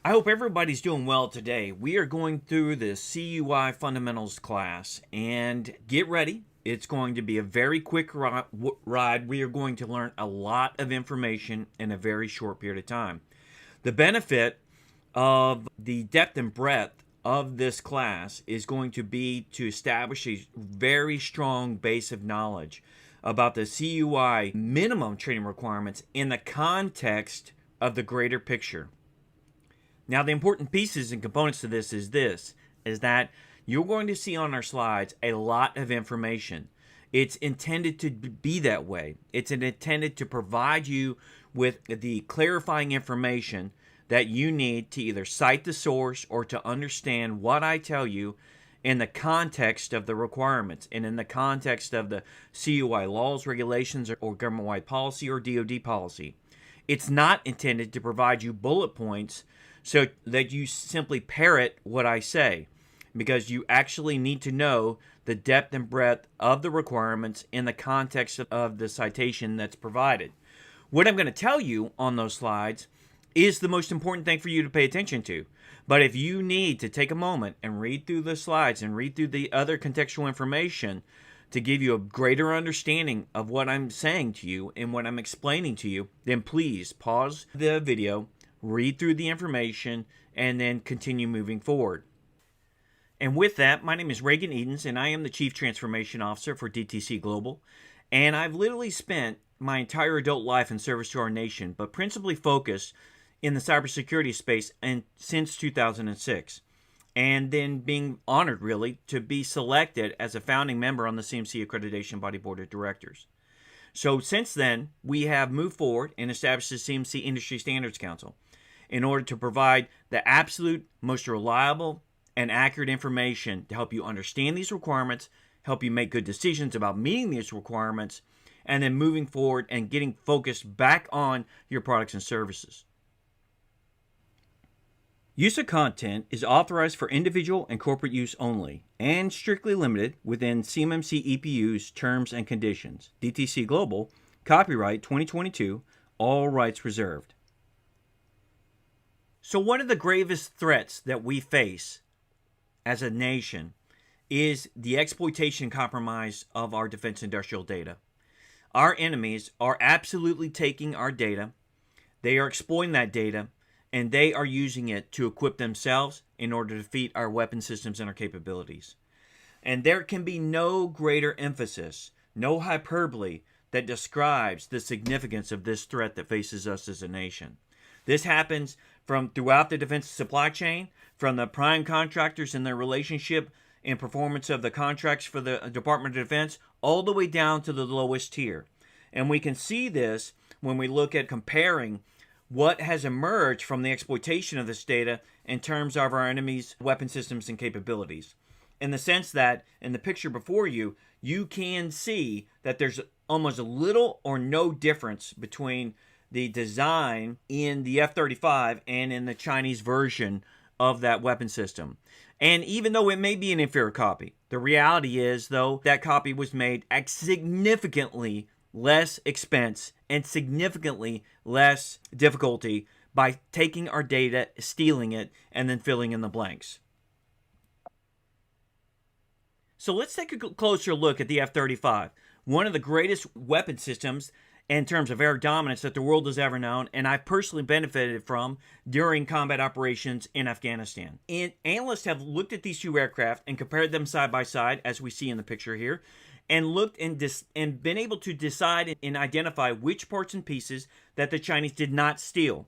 I hope everybody's doing well today. We are going through the CUI Fundamentals class, and get ready. It's going to be a very quick ride. We are going to learn a lot of information in a very short period of time. The benefit of the depth and breadth of this class is going to be to establish a very strong base of knowledge about the CUI minimum training requirements in the context of the greater picture. Now, the important pieces and components to this is that you're going to see on our slides a lot of information. It's intended to be that way. It's intended to provide you with the clarifying information that you need to either cite the source or to understand what I tell you in the context of the requirements and in the context of the CUI laws, regulations, or government-wide policy or DoD policy. It's not intended to provide you bullet points so that you simply parrot what I say, because you actually need to know the depth and breadth of the requirements in the context of the citation that's provided. What I'm going to tell you on those slides is the most important thing for you to pay attention to. But if you need to take a moment and read through the slides and read through the other contextual information to give you a greater understanding of what I'm saying to you and what I'm explaining to you, then please pause the video, read through the information, and then continue moving forward. And with that, my name is Reagan Edens, and I am the Chief Transformation Officer for DTC Global. And I've literally spent my entire adult life in service to our nation, but principally focused in the cybersecurity space and since 2006. And then being honored, really, to be selected as a founding member on the CMMC Accreditation Body Board of Directors. So since then, we have moved forward and established the CMMC Industry Standards Council in order to provide the absolute most reliable and accurate information to help you understand these requirements, help you make good decisions about meeting these requirements, and then moving forward and getting focused back on your products and services. Use of content is authorized for individual and corporate use only and strictly limited within CMMC ePU's terms and conditions. DTC Global, copyright 2022, all rights reserved. So one of the gravest threats that we face as a nation is the exploitation and compromise of our defense industrial data. Our enemies are absolutely taking our data, they are exploiting that data, and they are using it to equip themselves in order to defeat our weapon systems and our capabilities. And there can be no greater emphasis, no hyperbole that describes the significance of this threat that faces us as a nation. This happens from throughout the defense supply chain, from the prime contractors and their relationship and performance of the contracts for the Department of Defense, all the way down to the lowest tier. And we can see this when we look at comparing what has emerged from the exploitation of this data in terms of our enemy's weapon systems and capabilities. In the sense that, in the picture before you, you can see that there's almost little or no difference between the design in the F-35 and in the Chinese version of that weapon system. And even though it may be an inferior copy, the reality is, though, that copy was made at significantly less expense and significantly less difficulty by taking our data, stealing it, and then filling in the blanks. So let's take a closer look at the F-35, one of the greatest weapon systems in terms of air dominance that the world has ever known, and I've personally benefited from during combat operations in Afghanistan. And analysts have looked at these two aircraft and compared them side by side, as we see in the picture here, and looked and been able to decide and identify which parts and pieces that the Chinese did not steal.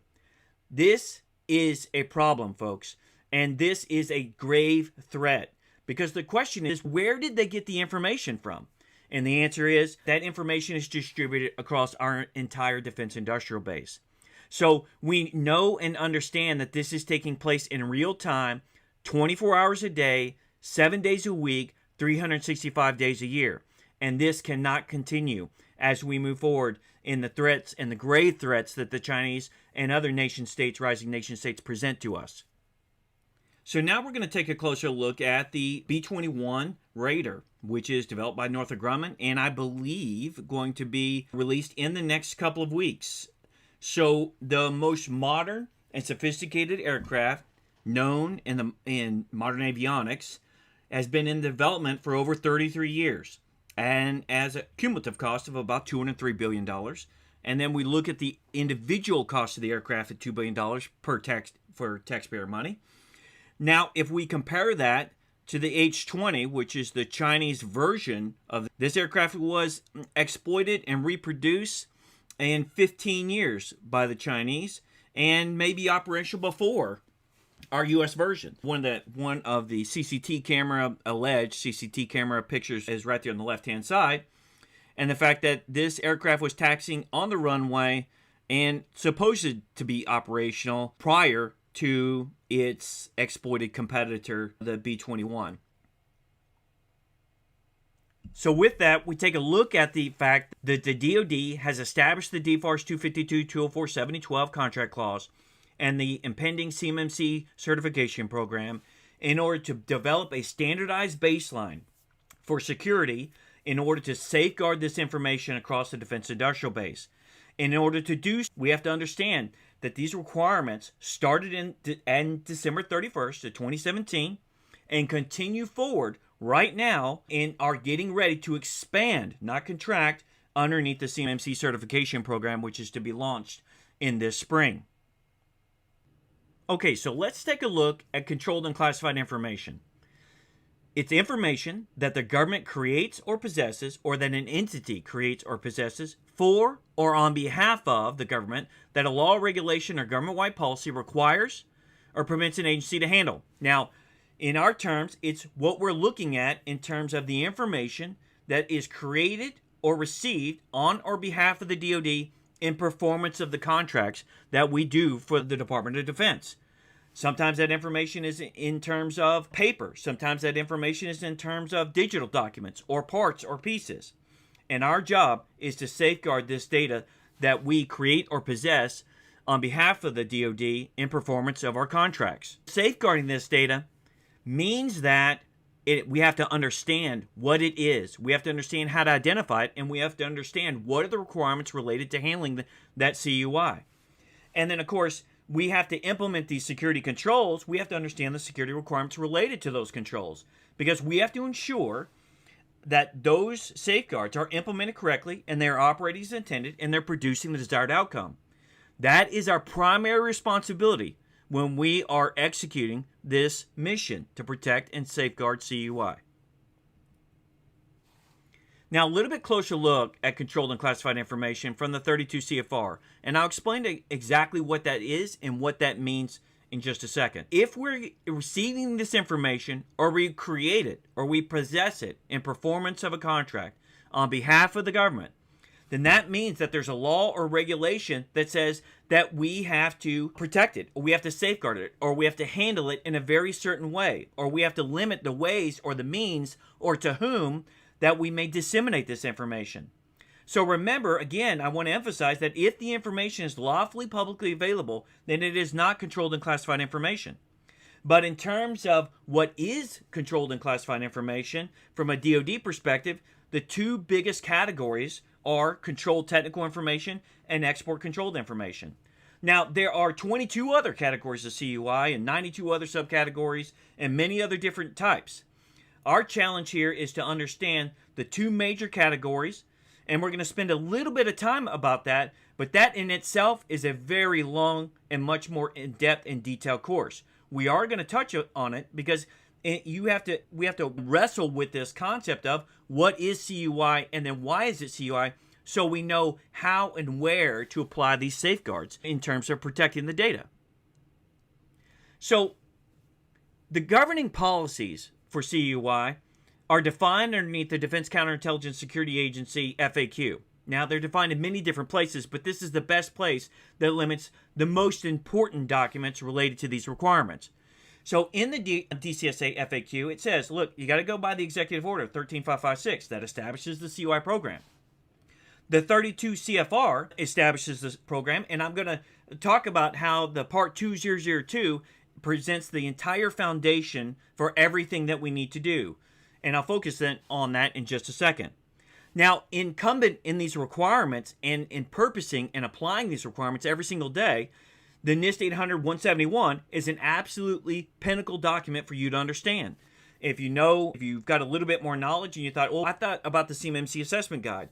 This is a problem, folks, and this is a grave threat, because the question is, where did they get the information from? And the answer is that information is distributed across our entire defense industrial base. So we know and understand that this is taking place in real time, 24 hours a day, 7 days a week, 365 days a year. And this cannot continue as we move forward in the threats and the grave threats that the Chinese and other nation states, rising nation states, present to us. So now we're going to take a closer look at the B-21 Raider, which is developed by Northrop Grumman, and I believe going to be released in the next couple of weeks. So the most modern and sophisticated aircraft known in modern avionics has been in development for over 33 years and as a cumulative cost of about $203 billion. And then we look at the individual cost of the aircraft at $2 billion for taxpayer money. Now, if we compare that to the H-20, which is the Chinese version of this aircraft, was exploited and reproduced in 15 years by the Chinese and may be operational before our U.S. version. One of the alleged CCT camera pictures is right there on the left-hand side. And the fact that this aircraft was taxiing on the runway and supposed to be operational prior to its exploited competitor, the B-21. So with that, we take a look at the fact that the DoD has established the DFARS 252, 204, 7012 contract clause and the impending CMMC certification program in order to develop a standardized baseline for security in order to safeguard this information across the defense industrial base. In order to do so, we have to understand that these requirements started in December 31st of 2017 and continue forward right now and are getting ready to expand, not contract, underneath the CMMC certification program, which is to be launched in this spring. Okay, so let's take a look at controlled unclassified information. It's information that the government creates or possesses, or that an entity creates or possesses for or on behalf of the government that a law, regulation, or government-wide policy requires or permits an agency to handle. Now, in our terms, it's what we're looking at in terms of the information that is created or received on or behalf of the DoD in performance of the contracts that we do for the Department of Defense. Sometimes that information is in terms of paper. Sometimes that information is in terms of digital documents or parts or pieces. And our job is to safeguard this data that we create or possess on behalf of the DoD in performance of our contracts. Safeguarding this data means that we have to understand what it is. We have to understand how to identify it, and we have to understand what are the requirements related to handling that CUI. And then, of course, we have to implement these security controls. We have to understand the security requirements related to those controls, because we have to ensure that those safeguards are implemented correctly and they're operating as intended and they're producing the desired outcome. That is our primary responsibility when we are executing this mission to protect and safeguard CUI. Now, a little bit closer look at controlled unclassified information from the 32 CFR, and I'll explain exactly what that is and what that means in just a second. If we're receiving this information, or we create it, or we possess it in performance of a contract on behalf of the government, then that means that there's a law or regulation that says that we have to protect it, or we have to safeguard it, or we have to handle it in a very certain way, or we have to limit the ways or the means or to whom that we may disseminate this information. So remember, again, I want to emphasize that if the information is lawfully publicly available, then it is not controlled and classified information. But in terms of what is controlled and classified information, from a DoD perspective, the two biggest categories are controlled technical information and export controlled information. Now, there are 22 other categories of CUI and 92 other subcategories and many other different types. Our challenge here is to understand the two major categories, and we're going to spend a little bit of time about that, but that in itself is a very long and much more in-depth and detailed course. We are going to touch on it because we have to wrestle with this concept of what is CUI and then why is it CUI, so we know how and where to apply these safeguards in terms of protecting the data. So the governing policies for CUI are defined underneath the Defense Counterintelligence Security Agency FAQ. Now, they're defined in many different places, but this is the best place that limits the most important documents related to these requirements. So in the DCSA FAQ, it says, look, you got to go by the Executive Order 13556 that establishes the CUI program. The 32 CFR establishes this program, and I'm going to talk about how the Part 2002 presents the entire foundation for everything that we need to do. And I'll focus on that in just a second. Now, incumbent in these requirements and in purposing and applying these requirements every single day the NIST 800-171 is an absolutely pinnacle document for you to understand. If you've got a little bit more knowledge and you thought, I thought about the CMMC assessment guide.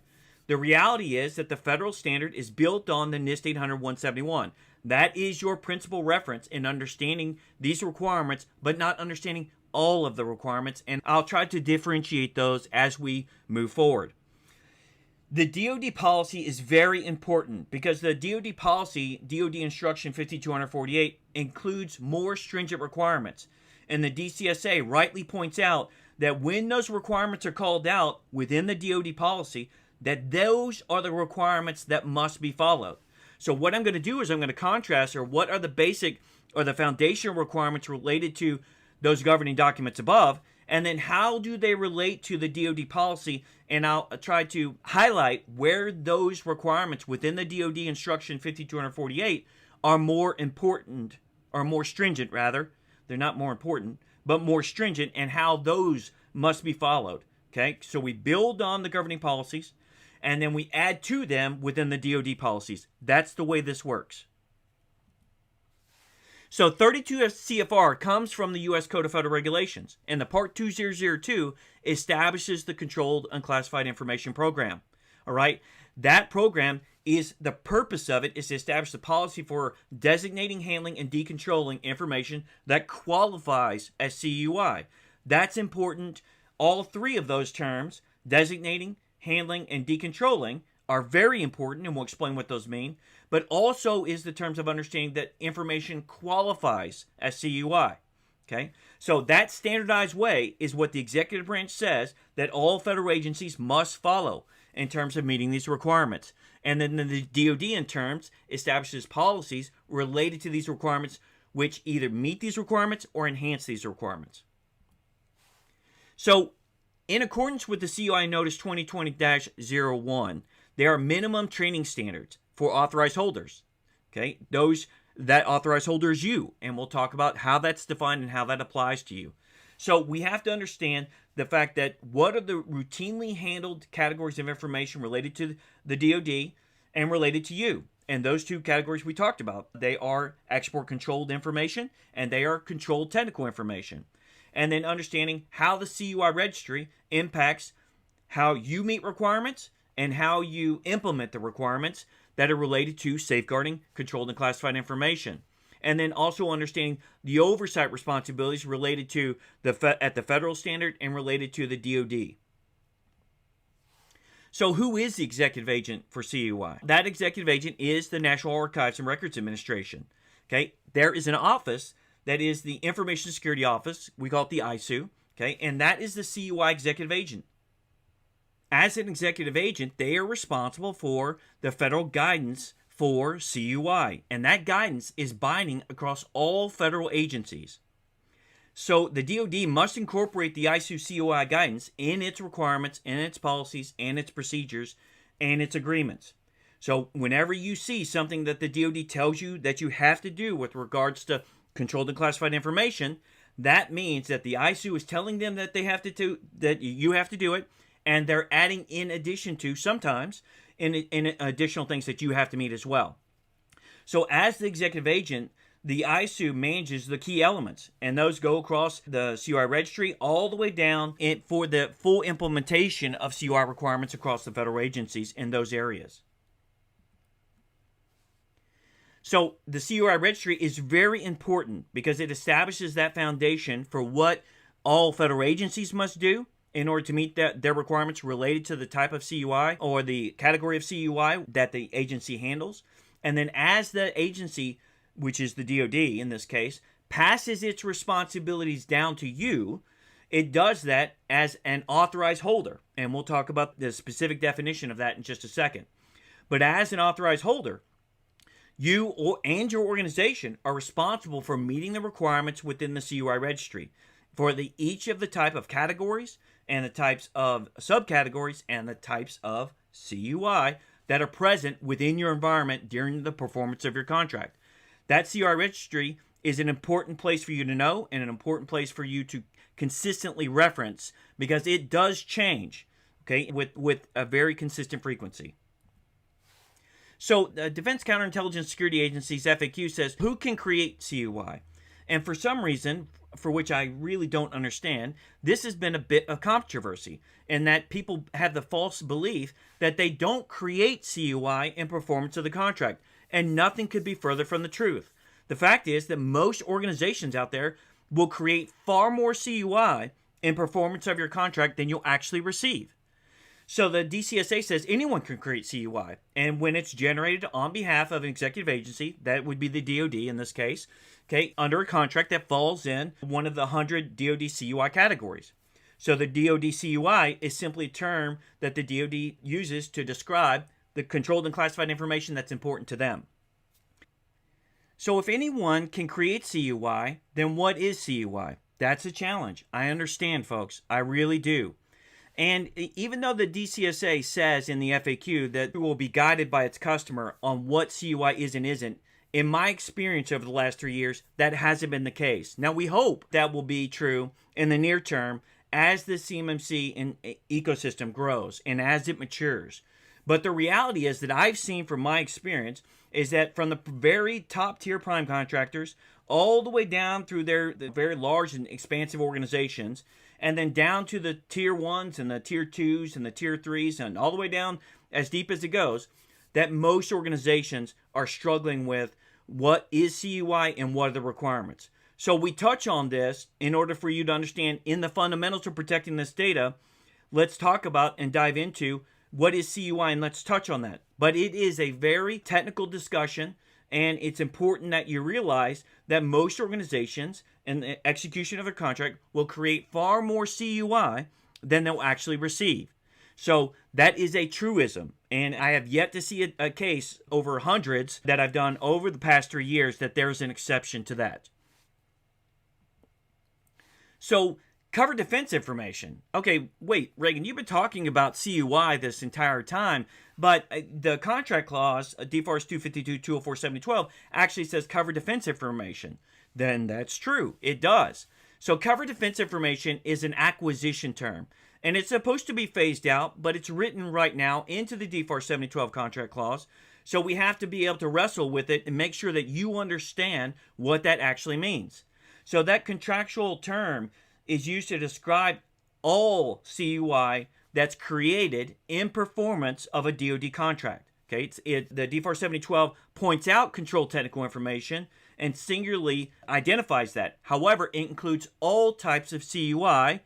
The reality is that the federal standard is built on the NIST 800-171. That is your principal reference in understanding these requirements, but not understanding all of the requirements. And I'll try to differentiate those as we move forward. The DoD policy is very important because the DoD policy, DoD Instruction 5248, includes more stringent requirements. And the DCSA rightly points out that when those requirements are called out within the DoD policy, that those are the requirements that must be followed. So what I'm going to do is I'm going to contrast, or what are the basic or the foundational requirements related to those governing documents above, and then how do they relate to the DoD policy, and I'll try to highlight where those requirements within the DoD Instruction 5248 are more important, or more stringent rather. They're not more important, but more stringent, and how those must be followed. Okay, so we build on the governing policies, and then we add to them within the DoD policies. That's the way this works. So 32 CFR comes from the U.S. Code of Federal Regulations, and the Part 2002 establishes the Controlled Unclassified Information Program. All right, that program is, the purpose of it is to establish the policy for designating, handling, and decontrolling information that qualifies as CUI. That's important. All three of those terms, designating, handling, and decontrolling, are very important, and we'll explain what those mean, but also is the terms of understanding that information qualifies as CUI. Okay, so that standardized way is what the executive branch says that all federal agencies must follow in terms of meeting these requirements. And then the DoD in terms establishes policies related to these requirements which either meet these requirements or enhance these requirements. So in accordance with the CUI Notice 2020-01, there are minimum training standards for authorized holders. Okay, that authorized holder is you, and we'll talk about how that's defined and how that applies to you. So we have to understand the fact that what are the routinely handled categories of information related to the DoD and related to you. And those two categories we talked about, they are export controlled information and they are controlled technical information. And then understanding how the CUI registry impacts how you meet requirements and how you implement the requirements that are related to safeguarding controlled and classified information. And then also understanding the oversight responsibilities related to at the federal standard and related to the DoD. So who is the executive agent for CUI? That executive agent is the National Archives and Records Administration. Okay, there is an office that is the Information Security Office. We call it the ISU. Okay, and that is the CUI executive agent. As an executive agent, they are responsible for the federal guidance for CUI, and that guidance is binding across all federal agencies. So the DoD must incorporate the ISU CUI guidance in its requirements, in its policies, and its procedures, and its agreements. So whenever you see something that the DoD tells you that you have to do with regards to controlled and classified information, that means that the ISU is telling them that that you have to do it, and they're adding in addition to sometimes in additional things that you have to meet as well. So as the executive agent, the ISU manages the key elements, and those go across the CUI registry all the way down for the full implementation of CUI requirements across the federal agencies in those areas. So the CUI registry is very important because it establishes that foundation for what all federal agencies must do in order to meet their requirements related to the type of CUI or the category of CUI that the agency handles. And then as the agency, which is the DoD in this case, passes its responsibilities down to you, it does that as an authorized holder. And we'll talk about the specific definition of that in just a second. But as an authorized holder, you and your organization are responsible for meeting the requirements within the CUI registry for each of the type of categories and the types of subcategories and the types of CUI that are present within your environment during the performance of your contract. That CUI registry is an important place for you to know and an important place for you to consistently reference because it does change, okay, with a very consistent frequency. So the Defense Counterintelligence Security Agency's FAQ says, who can create CUI? And for some reason, for which I really don't understand, this has been a bit of controversy in that people have the false belief that they don't create CUI in performance of the contract. And nothing could be further from the truth. The fact is that most organizations out there will create far more CUI in performance of your contract than you'll actually receive. So the DCSA says anyone can create CUI, and when it's generated on behalf of an executive agency, that would be the DoD in this case, okay, under a contract that falls in one of the 100 DoD CUI categories. So the DoD CUI is simply a term that the DoD uses to describe the controlled and classified information that's important to them. So if anyone can create CUI, then what is CUI? That's a challenge. I understand, folks. I really do. And even though the DCSA says in the FAQ that it will be guided by its customer on what CUI is and isn't, in my experience over the last 3 years, that hasn't been the case. Now, we hope that will be true in the near term as the CMMC ecosystem grows and as it matures. But the reality is that I've seen from my experience is that from the very top tier prime contractors all the way down through the very large and expansive organizations, and then down to the tier ones and the tier twos and the tier threes and all the way down as deep as it goes, that most organizations are struggling with what is CUI and what are the requirements. So we touch on this in order for you to understand in the fundamentals of protecting this data. Let's talk about and dive into what is CUI, and let's touch on that. But it is a very technical discussion, and it's important that you realize that most organizations in the execution of a contract will create far more CUI than they'll actually receive. So that is a truism, and I have yet to see a case over hundreds that I've done over the past 3 years that there's an exception to that. So covered defense information. Okay, wait, Reagan, you've been talking about CUI this entire time, but the contract clause, DFARS 252-204-7012, actually says covered defense information. Then that's true. It does. So covered defense information is an acquisition term, and it's supposed to be phased out, but it's written right now into the DFARS 7012 contract clause. So we have to be able to wrestle with it and make sure that you understand what that actually means. So that contractual term is used to describe all CUI that's created in performance of a DoD contract. Okay, the DFARS 7012 points out controlled technical information and singularly identifies that. However, it includes all types of CUI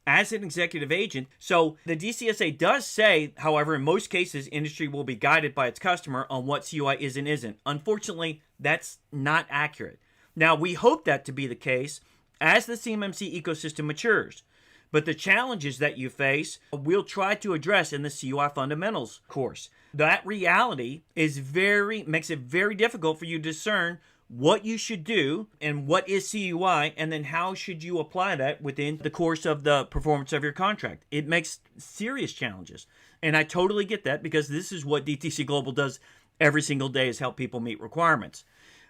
as an executive agent. So the DCSA does say, however, in most cases, industry will be guided by its customer on what CUI is and isn't. Unfortunately, that's not accurate. Now, we hope that to be the case as the CMMC ecosystem matures. But the challenges that you face, we'll try to address in the CUI Fundamentals course. That reality makes it very difficult for you to discern what you should do and what is CUI, and then how should you apply that within the course of the performance of your contract. It makes serious challenges. And I totally get that, because this is what DTC Global does every single day, is help people meet requirements.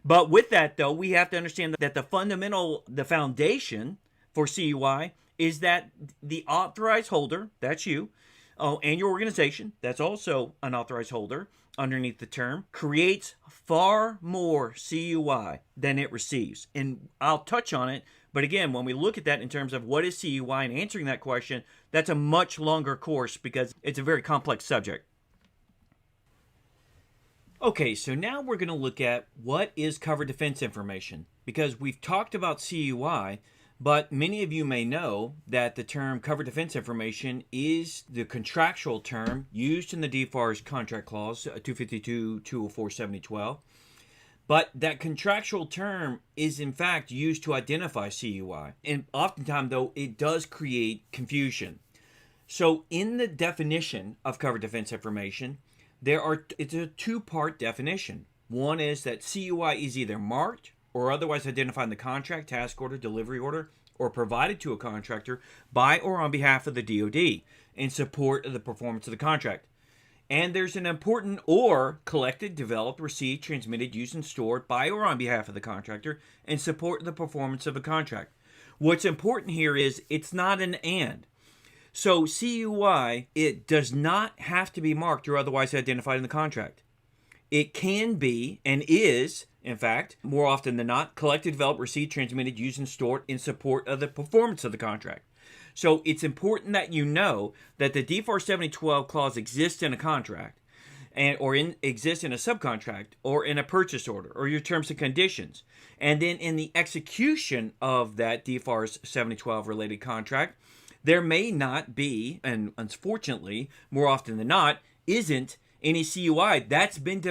But with that, though, we have to understand that the foundation for CUI is that the authorized holder, that's you, and your organization, that's also an authorized holder underneath the term, creates far more CUI than it receives. And I'll touch on it, but again, when we look at that in terms of what is CUI and answering that question, that's a much longer course because it's a very complex subject. Okay, so now we're going to look at what is covered defense information, because we've talked about CUI, but many of you may know that the term covered defense information is the contractual term used in the DFARS contract clause 252-204-7012. But that contractual term is in fact used to identify CUI. And oftentimes, though, it does create confusion. So in the definition of covered defense information, it's a two-part definition. One is that CUI is either marked or otherwise identified in the contract, task order, delivery order, or provided to a contractor by or on behalf of the DoD in support of the performance of the contract. And there's an important or collected, developed, received, transmitted, used, and stored by or on behalf of the contractor in support of the performance of a contract. What's important here is it's not an and. So CUI, it does not have to be marked or otherwise identified in the contract. It can be and is, in fact, more often than not, collected, developed, received, transmitted, used, and stored in support of the performance of the contract. So it's important that you know that the DFARS 7012 clause exists in a contract, exists in a subcontract or in a purchase order or your terms and conditions. And then in the execution of that DFARS 7012 related contract, there may not be, and unfortunately, more often than not, isn't any CUI that's been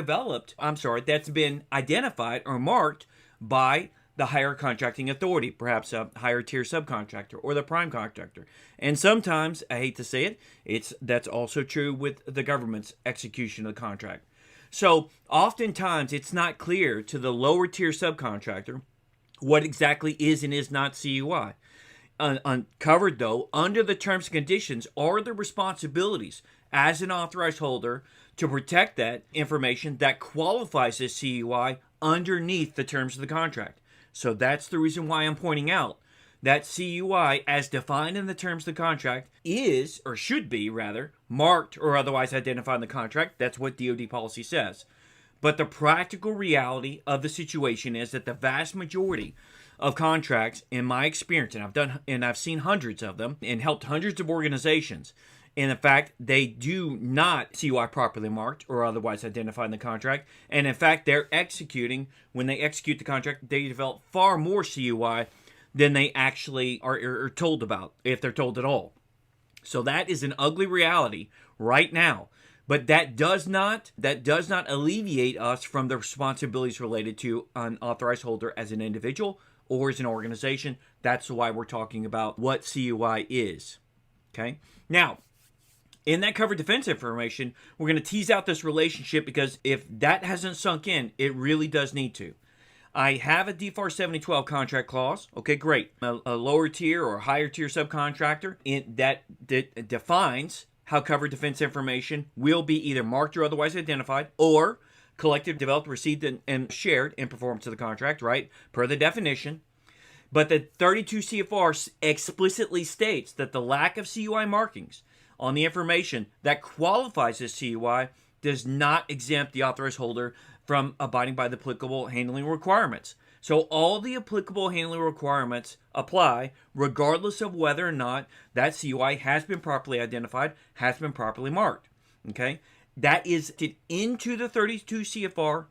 identified or marked by the higher contracting authority, perhaps a higher tier subcontractor or the prime contractor. And sometimes, I hate to say it, that's also true with the government's execution of the contract. So oftentimes it's not clear to the lower tier subcontractor what exactly is and is not CUI. Uncovered, though, under the terms and conditions are the responsibilities as an authorized holder to protect that information that qualifies as CUI underneath the terms of the contract. So that's the reason why I'm pointing out that CUI, as defined in the terms of the contract, is, or should be rather, marked or otherwise identified in the contract. That's what DoD policy says. But the practical reality of the situation is that the vast majority of contracts, in my experience, and I've seen hundreds of them and helped hundreds of organizations, and in fact, they do not CUI properly marked or otherwise identified in the contract. And in fact, when they execute the contract, they develop far more CUI than they actually are told about, if they're told at all. So that is an ugly reality right now. But that does not alleviate us from the responsibilities related to an authorized holder as an individual or as an organization. That's why we're talking about what CUI is. Okay? Now, in that covered defense information, we're going to tease out this relationship because if that hasn't sunk in, it really does need to. I have a DFARS 7012 contract clause. Okay, great. A lower tier or higher tier subcontractor that defines how covered defense information will be either marked or otherwise identified or collected, developed, received, and shared in performance of the contract, right, per the definition. But the 32 CFR explicitly states that the lack of CUI markings on the information that qualifies as CUI does not exempt the authorized holder from abiding by the applicable handling requirements. So all the applicable handling requirements apply regardless of whether or not that CUI has been properly identified, has been properly marked. Okay? That is into the 32 CFR,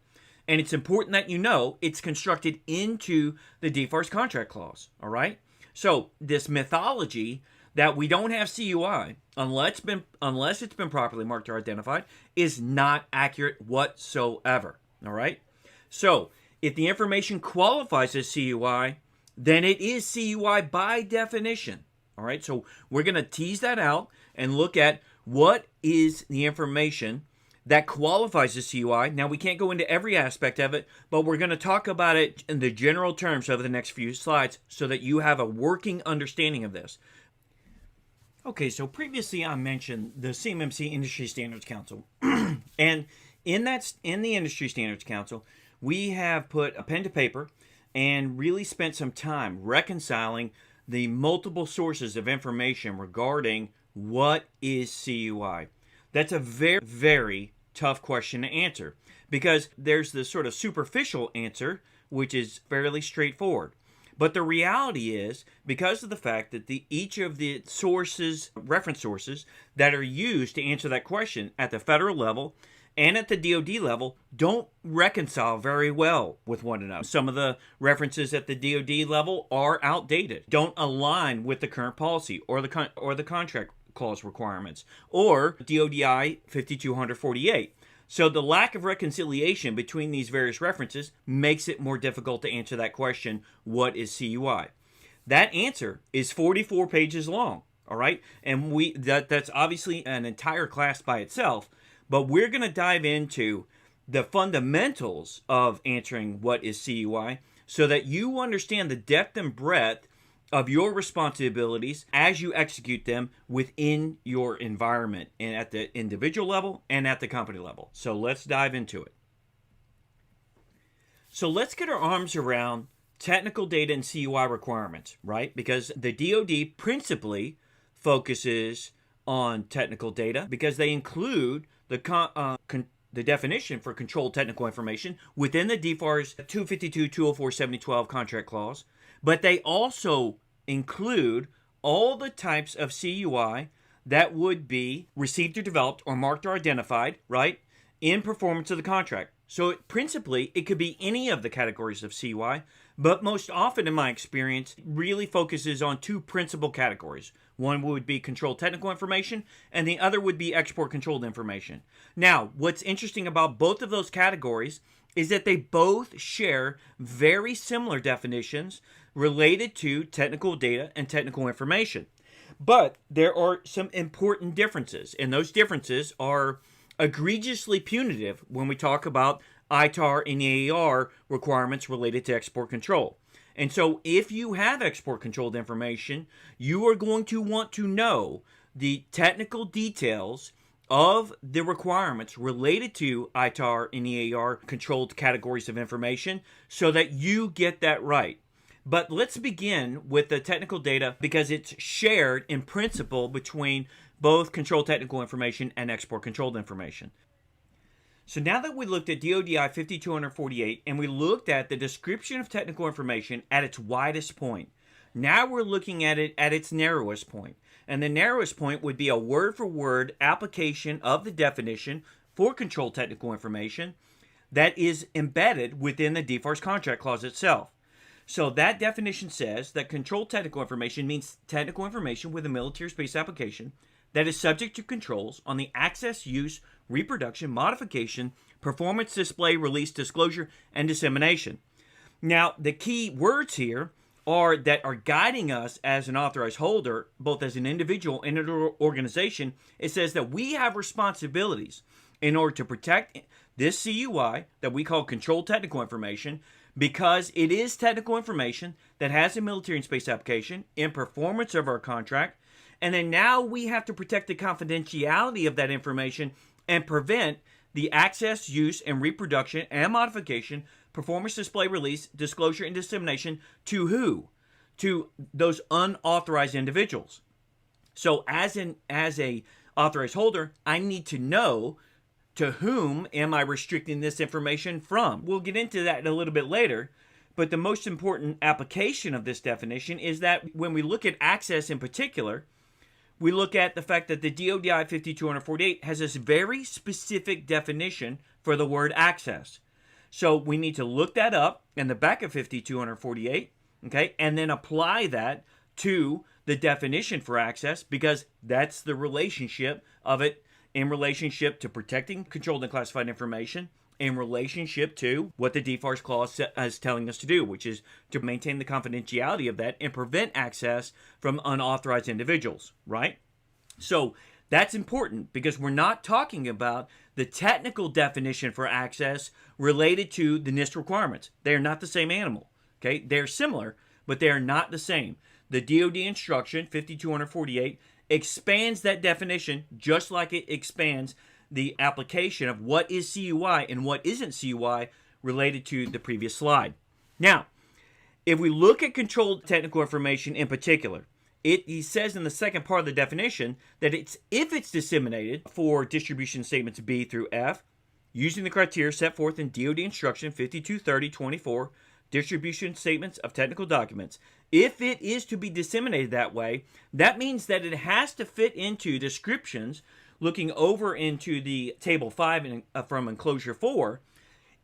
and it's important that you know it's constructed into the DFARS contract clause. All right? So this mythology that we don't have CUI unless it's been properly marked or identified is not accurate whatsoever. All right? So if the information qualifies as CUI, then it is CUI by definition. All right? So we're going to tease that out and look at what is the information that qualifies as CUI. Now, we can't go into every aspect of it, but we're going to talk about it in the general terms over the next few slides so that you have a working understanding of this. Okay, so previously I mentioned the CMMC Industry Standards Council. And in the Industry Standards Council, we have put a pen to paper and really spent some time reconciling the multiple sources of information regarding what is CUI. That's a very, very tough question to answer because there's the sort of superficial answer, which is fairly straightforward. But the reality is, because of the fact that each of the reference sources that are used to answer that question at the federal level and at the DoD level don't reconcile very well with one another. Some of the references at the DoD level are outdated, don't align with the current policy or the contract clause requirements, or DODI 5248. So the lack of reconciliation between these various references makes it more difficult to answer that question, what is CUI? That answer is 44 pages long, all right? And that's obviously an entire class by itself, but we're going to dive into the fundamentals of answering what is CUI so that you understand the depth and breadth of your responsibilities as you execute them within your environment and at the individual level and at the company level. So let's dive into it. So let's get our arms around technical data and CUI requirements, right? Because the DoD principally focuses on technical data because they include the definition for controlled technical information within the DFARS 252, 204, 7012 contract clause, but they also include all the types of CUI that would be received or developed or marked or identified, right, in performance of the contract. So principally, it could be any of the categories of CUI, but most often in my experience, it really focuses on two principal categories. One would be controlled technical information, and the other would be export controlled information. Now, what's interesting about both of those categories is that they both share very similar definitions related to technical data and technical information. But there are some important differences, and those differences are egregiously punitive when we talk about ITAR and EAR requirements related to export control. And so if you have export controlled information, you are going to want to know the technical details of the requirements related to ITAR and EAR controlled categories of information so that you get that right. But let's begin with the technical data because it's shared in principle between both controlled technical information and export controlled information. So now that we looked at DODI 5248 and we looked at the description of technical information at its widest point, now we're looking at it at its narrowest point. And the narrowest point would be a word-for-word application of the definition for controlled technical information that is embedded within the DFARS contract clause itself. So that definition says that controlled technical information means technical information with a military space application that is subject to controls on the access, use, reproduction, modification, performance, display, release, disclosure, and dissemination. Now, the key words here are that are guiding us as an authorized holder, both as an individual and an organization. It says that we have responsibilities in order to protect this CUI that we call controlled technical information because it is technical information that has a military and space application in performance of our contract. And then now we have to protect the confidentiality of that information and prevent the access, use, and reproduction and modification, performance, display, release, disclosure, and dissemination to who? To those unauthorized individuals. So as a authorized holder, I need to know to whom am I restricting this information from. We'll get into that a little bit later. But the most important application of this definition is that when we look at access in particular, we look at the fact that the DODI 5248 has this very specific definition for the word access. So we need to look that up in the back of 5248, okay, and then apply that to the definition for access because that's the relationship of it in relationship to protecting controlled and classified information, in relationship to what the DFARS clause is telling us to do, which is to maintain the confidentiality of that and prevent access from unauthorized individuals, right? So that's important because we're not talking about the technical definition for access related to the NIST requirements. They are not the same animal, okay? They're similar, but they are not the same. The DOD instruction 5248 expands that definition just like it expands the application of what is CUI and what isn't CUI related to the previous slide. Now, if we look at controlled technical information in particular, he says in the second part of the definition that if it's disseminated for distribution statements B through F, using the criteria set forth in DOD instruction 5230-24, distribution statements of technical documents. If it is to be disseminated that way, that means that it has to fit into descriptions. Looking over into the table 5 from enclosure 4,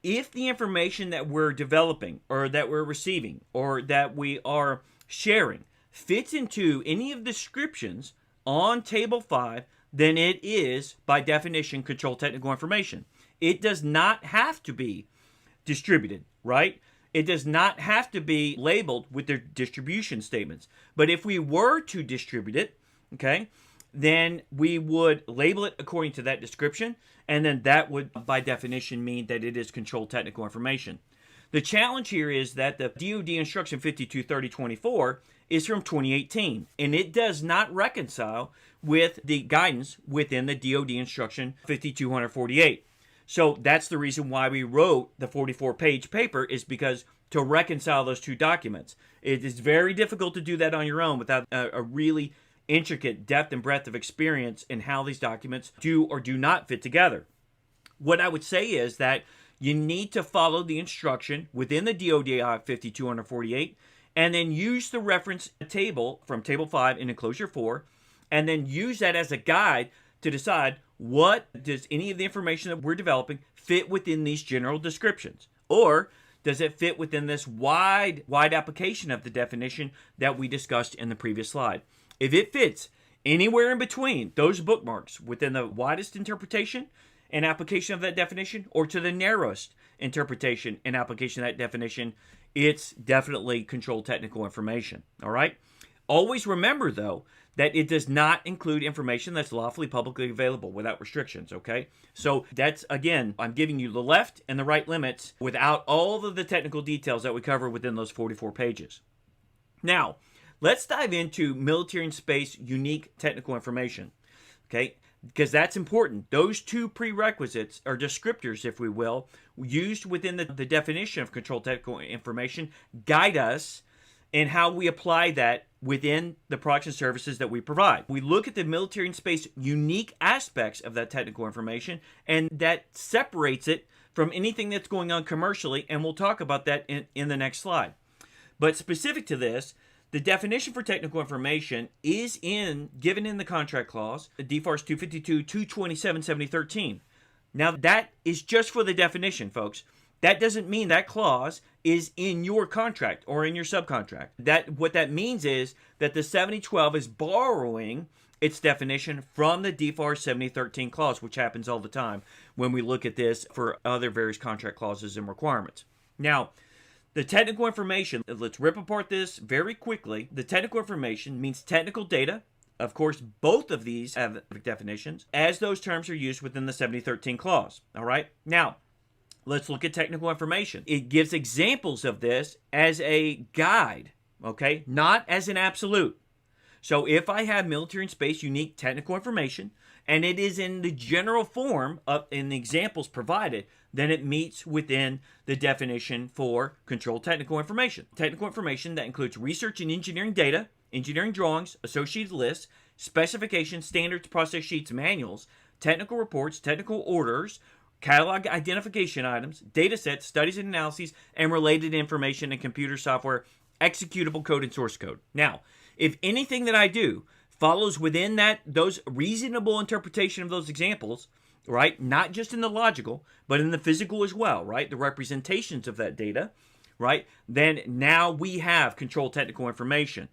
if the information that we're developing or that we're receiving or that we are sharing fits into any of the descriptions on table 5, then it is, by definition, controlled technical information. It does not have to be distributed, right? It does not have to be labeled with their distribution statements. But if we were to distribute it, okay, then we would label it according to that description, and then that would, by definition, mean that it is controlled technical information. The challenge here is that the DOD instruction 5230-24 is from 2018, and it does not reconcile with the guidance within the DOD instruction 5248. So that's the reason why we wrote the 44-page paper, is because to reconcile those two documents. It is very difficult to do that on your own without a really intricate depth and breadth of experience in how these documents do or do not fit together. What I would say is that you need to follow the instruction within the DODI 5248 and then use the reference table from Table 5 in Enclosure 4 and then use that as a guide to decide what does any of the information that we're developing fit within these general descriptions, or does it fit within this wide application of the definition that we discussed in the previous slide. If it fits anywhere in between those bookmarks within the widest interpretation and application of that definition or to the narrowest interpretation and application of that definition, it's definitely controlled technical information. All right? Always remember, though, that it does not include information that's lawfully publicly available without restrictions, okay? So that's, again, I'm giving you the left and the right limits without all of the technical details that we cover within those 44 pages. Now, let's dive into military and space unique technical information, okay? Because that's important. Those two prerequisites, or descriptors, if we will, used within the definition of controlled technical information, guide us in how we apply that within the products and services that we provide. We look at the military and space unique aspects of that technical information, and that separates it from anything that's going on commercially, and we'll talk about that in the next slide. But specific to this, the definition for technical information is given in the contract clause, the DFARS 252, 227, 7013. Now, that is just for the definition, folks. That doesn't mean that clause is in your contract or in your subcontract. What that means is that the 7012 is borrowing its definition from the DFARS 7013 clause, which happens all the time when we look at this for other various contract clauses and requirements. Now, the technical information, let's rip apart this very quickly. The technical information means technical data. Of course, both of these have definitions as those terms are used within the 7013 clause. All right? Now, let's look at technical information. It gives examples of this as a guide, okay? Not as an absolute. So if I have military and space unique technical information, and it is in the general form in the examples provided, then it meets within the definition for controlled technical information. Technical information that includes research and engineering data, engineering drawings, associated lists, specifications, standards, process sheets, manuals, technical reports, technical orders, catalog identification items, data sets, studies and analyses, and related information and computer software, executable code and source code. Now, if anything that I do follows within those reasonable interpretation of those examples, right, not just in the logical, but in the physical as well, right, the representations of that data, right, then now we have controlled technical information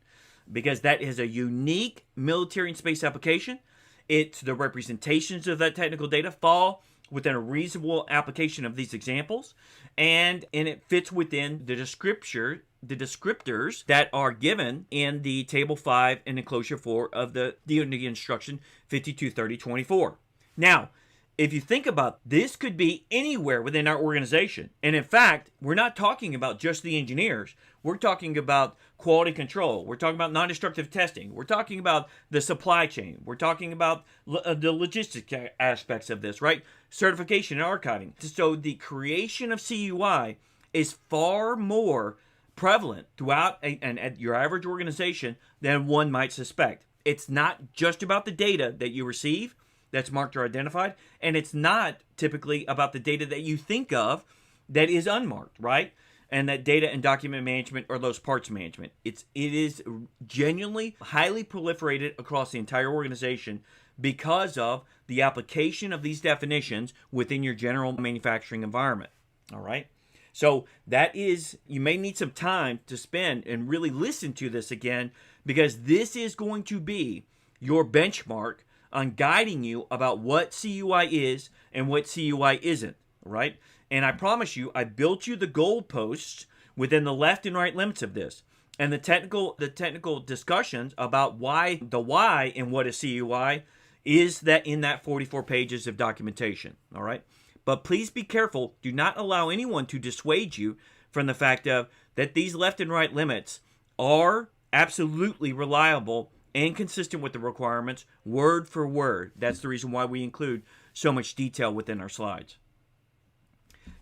because that is a unique military and space application. It's the representations of that technical data fall within a reasonable application of these examples, and it fits within the descriptors that are given in the Table 5 and Enclosure 4 of the DoD Instruction 5230-24. Now, if you think about this, could be anywhere within our organization. And in fact, we're not talking about just the engineers. We're talking about quality control. We're talking about non-destructive testing. We're talking about the supply chain. We're talking about the logistics aspects of this, right? Certification and archiving. So the creation of CUI is far more prevalent throughout at your average organization than one might suspect. It's not just about the data that you receive that's marked or identified, and it's not typically about the data that you think of that is unmarked, right? And that data and document management or those parts management. It is genuinely highly proliferated across the entire organization because of the application of these definitions within your general manufacturing environment. All right? So that is, you may need some time to spend and really listen to this again, because this is going to be your benchmark on guiding you about what CUI is and what CUI isn't, right? And I promise you, I built you the goalposts within the left and right limits of this. And the technical discussions about why and what is CUI is that in that 44 pages of documentation, all right? But please be careful. Do not allow anyone to dissuade you from the fact that these left and right limits are absolutely reliable and consistent with the requirements, word for word. That's the reason why we include so much detail within our slides.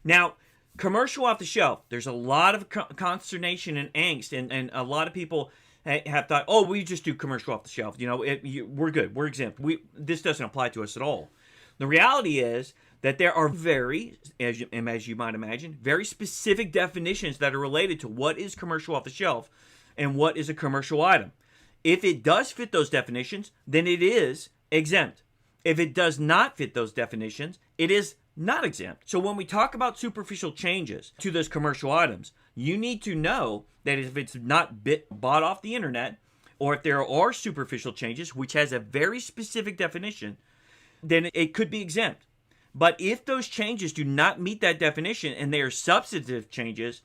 Now, commercial off the shelf, there's a lot of consternation and angst, and a lot of people have thought, oh, we just do commercial off the shelf. We're good. We're exempt. This doesn't apply to us at all. The reality is that there are as you might imagine, very specific definitions that are related to what is commercial off the shelf and what is a commercial item. If it does fit those definitions, then it is exempt. If it does not fit those definitions, it is not exempt. So when we talk about superficial changes to those commercial items, you need to know that if it's not bought off the internet, or if there are superficial changes, which has a very specific definition, then it could be exempt. But if those changes do not meet that definition and they are substantive changes,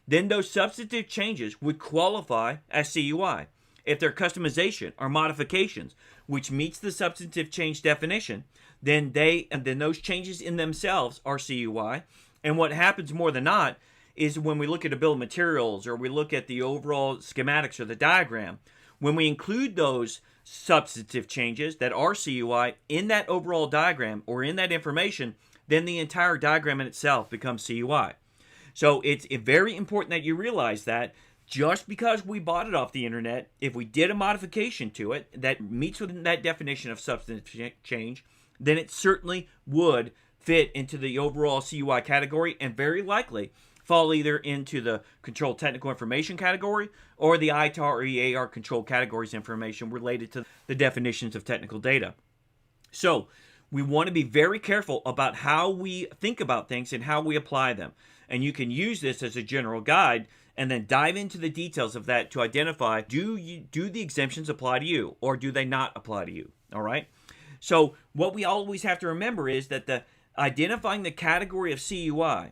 then those substantive changes would qualify as CUI. If they're customization or modifications, which meets the substantive change definition, then those changes in themselves are CUI. And what happens more than not is when we look at a bill of materials or we look at the overall schematics or the diagram, when we include those substantive changes that are CUI in that overall diagram or in that information, then the entire diagram in itself becomes CUI. So it's very important that you realize that just because we bought it off the internet, if we did a modification to it that meets within that definition of substantive change, then it certainly would fit into the overall CUI category and very likely fall either into the controlled technical information category or the ITAR or EAR controlled categories information related to the definitions of technical data. So we want to be very careful about how we think about things and how we apply them. And you can use this as a general guide and then dive into the details of that to identify, do the exemptions apply to you or do they not apply to you? All right. So what we always have to remember is that identifying the category of CUI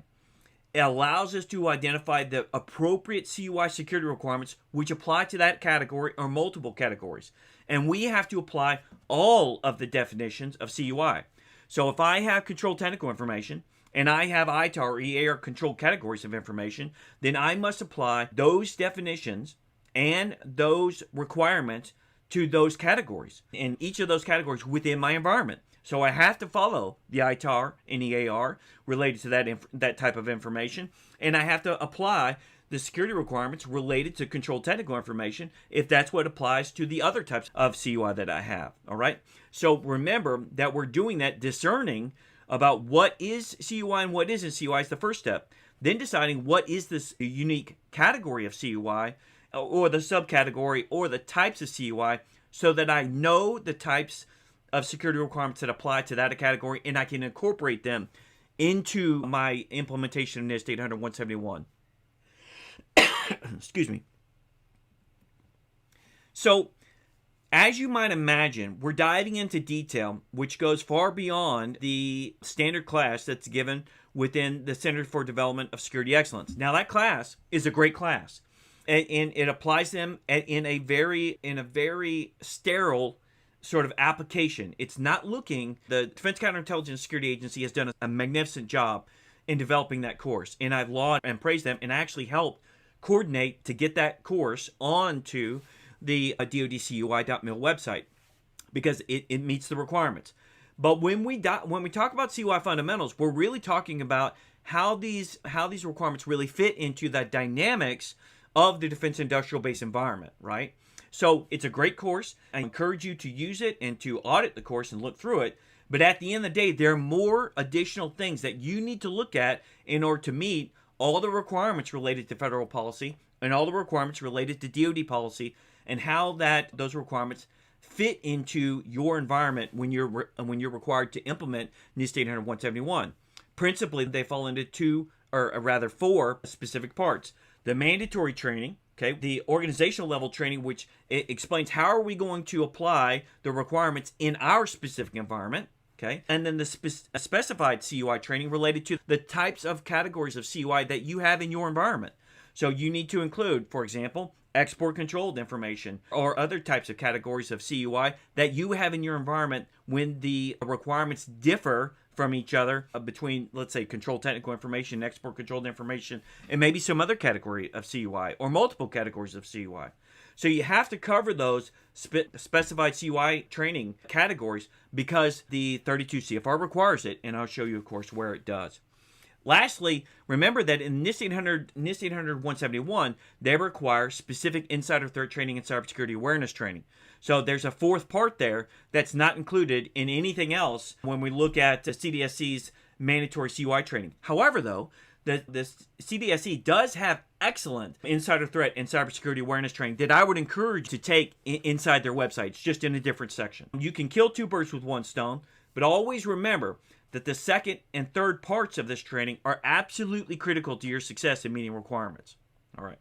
allows us to identify the appropriate CUI security requirements which apply to that category or multiple categories. And we have to apply all of the definitions of CUI. So if I have controlled technical information and I have ITAR or EAR controlled categories of information, then I must apply those definitions and those requirements to those categories and each of those categories within my environment. So I have to follow the ITAR and EAR related to that type of information, and I have to apply the security requirements related to controlled technical information if that's what applies to the other types of CUI that I have. All right. So remember that we're doing that discerning about what is CUI and what isn't CUI is the first step. Then deciding what is this unique category of CUI or the subcategory or the types of CUI so that I know the types of security requirements that apply to that category and I can incorporate them into my implementation of NIST 800-171. Excuse me. So, as you might imagine, we're diving into detail which goes far beyond the standard class that's given within the Center for Development of Security Excellence. Now, that class is a great class, and it applies them in a very sterile sort of application. It's not looking. The Defense Counterintelligence Security Agency has done a magnificent job in developing that course, and I've lauded and praised them, and actually helped coordinate to get that course onto the DoDCUI.mil website because it meets the requirements. But when we talk about CUI fundamentals, we're really talking about how these requirements really fit into the dynamics of the defense industrial base environment, right? So it's a great course. I encourage you to use it and to audit the course and look through it. But at the end of the day, there are more additional things that you need to look at in order to meet all the requirements related to federal policy and all the requirements related to DoD policy and how those requirements fit into your environment when you're required to implement NIST 800-171. Principally, they fall into four specific parts. The mandatory training, okay, the organizational level training, which it explains how are we going to apply the requirements in our specific environment, okay, and then the specified CUI training related to the types of categories of CUI that you have in your environment. So you need to include, for example, export controlled information or other types of categories of CUI that you have in your environment when the requirements differ from each other between, let's say, controlled technical information, export controlled information, and maybe some other category of CUI or multiple categories of CUI. So you have to cover those specified CUI training categories because the 32 CFR requires it, and I'll show you, of course, where it does. Lastly, remember that in NIST 800, NIST 800-171, they require specific insider threat training and cybersecurity awareness training. So there's a fourth part there that's not included in anything else when we look at the CDSC's mandatory CUI training. However, though, the CDSC does have excellent insider threat and cybersecurity awareness training that I would encourage to take inside their websites, just in a different section. You can kill two birds with one stone, but always remember that the second and third parts of this training are absolutely critical to your success in meeting requirements. All right.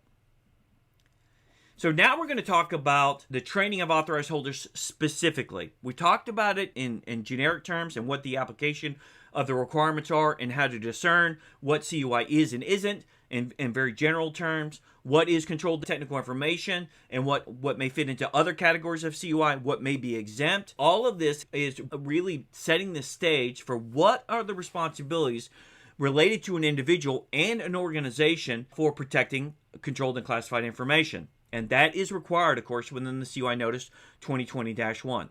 So now we're going to talk about the training of authorized holders specifically. We talked about it in generic terms and what the application of the requirements are and how to discern what CUI is and isn't in very general terms, what is controlled technical information and what may fit into other categories of CUI, what may be exempt. All of this is really setting the stage for what are the responsibilities related to an individual and an organization for protecting controlled and classified information. And that is required, of course, within the CUI Notice 2020-1.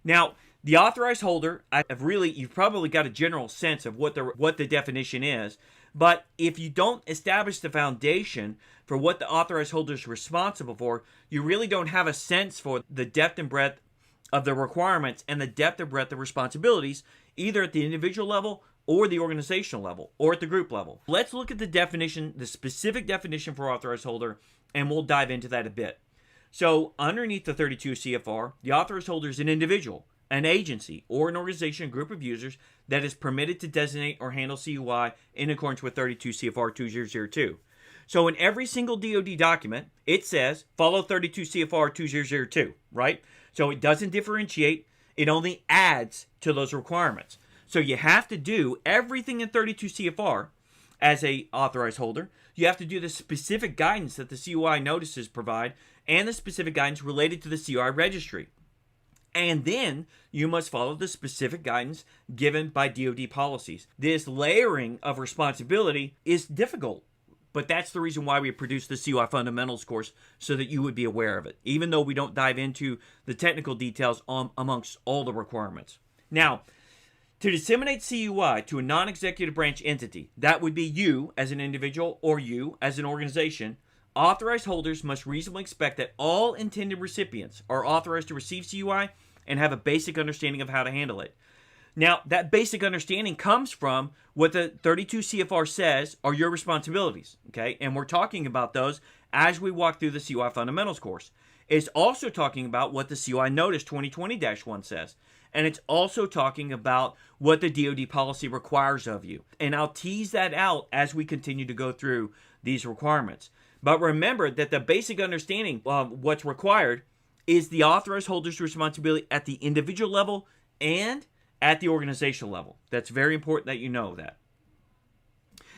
Now, the authorized holder, you've probably got a general sense of what the definition is, but if you don't establish the foundation for what the authorized holder is responsible for, you really don't have a sense for the depth and breadth of the requirements and the depth and breadth of responsibilities, either at the individual level or the organizational level or at the group level. Let's look at the definition, the specific definition for authorized holder, and we'll dive into that a bit. So underneath the 32 CFR, the authorized holder is an individual, an agency, or an organization, group of users that is permitted to designate or handle CUI in accordance with 32 CFR 2002. So in every single DoD document, it says follow 32 CFR 2002, right? So it doesn't differentiate, it only adds to those requirements. So you have to do everything in 32 CFR as a authorized holder. You have to do the specific guidance that the CUI notices provide and the specific guidance related to the CUI registry. And then you must follow the specific guidance given by DoD policies. This layering of responsibility is difficult, but that's the reason why we produced the CUI Fundamentals course, so that you would be aware of it, even though we don't dive into the technical details amongst all the requirements. Now, to disseminate CUI to a non-executive branch entity, that would be you as an individual or you as an organization, authorized holders must reasonably expect that all intended recipients are authorized to receive CUI and have a basic understanding of how to handle it. Now, that basic understanding comes from what the 32 CFR says are your responsibilities, okay? And we're talking about those as we walk through the CUI Fundamentals course. It's also talking about what the CUI Notice 2020-1 says. And it's also talking about what the DoD policy requires of you. And I'll tease that out as we continue to go through these requirements. But remember that the basic understanding of what's required is the authorized holder's responsibility at the individual level and at the organizational level. That's very important that you know that.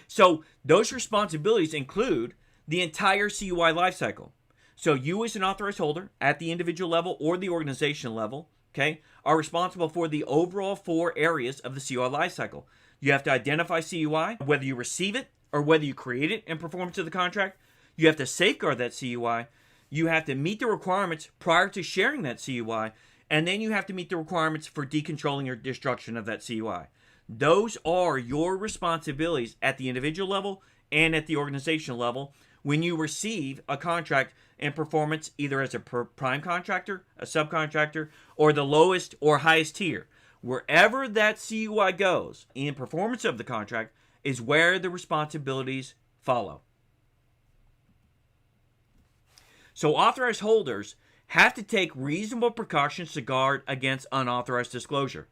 So those responsibilities include the entire CUI lifecycle. So you as an authorized holder at the individual level or the organizational level, okay, are responsible for the overall 4 areas of the CUI lifecycle. You have to identify CUI, whether you receive it or whether you create it in performance of the contract. You have to safeguard that CUI. You have to meet the requirements prior to sharing that CUI, and then you have to meet the requirements for decontrolling or destruction of that CUI. Those are your responsibilities at the individual level and at the organizational level when you receive a contract and performance either as a prime contractor, a subcontractor, or the lowest or highest tier. Wherever that CUI goes in performance of the contract is where the responsibilities follow. So authorized holders have to take reasonable precautions to guard against unauthorized disclosure.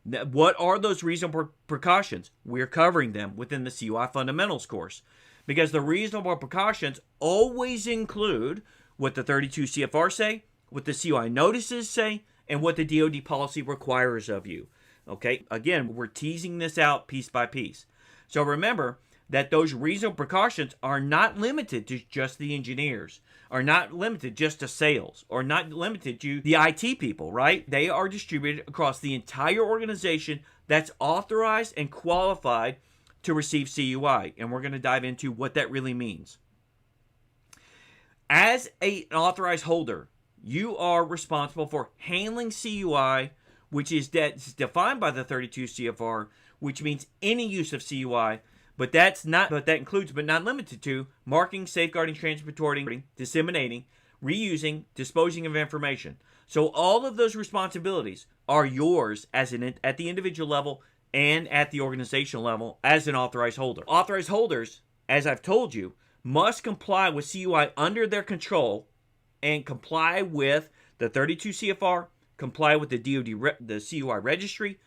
What are those reasonable precautions? We're covering them within the CUI Fundamentals course, because the reasonable precautions always include what the 32 CFR say, what the CUI notices say, and what the DoD policy requires of you. Okay, again, we're teasing this out piece by piece. So remember that those reasonable precautions are not limited to just the engineers, are not limited just to sales, or not limited to the IT people, right? They are distributed across the entire organization that's authorized and qualified to receive CUI. And we're going to dive into what that really means. As an authorized holder, you are responsible for handling CUI, which is defined by the 32 CFR, which means any use of CUI But that includes but not limited to marking, safeguarding, transporting, disseminating, reusing, disposing of information. So all of those responsibilities are yours at the individual level and at the organizational level as an authorized holder. Authorized holders, as I've told you, must comply with CUI under their control and comply with the 32 CFR, comply with the the CUI registry,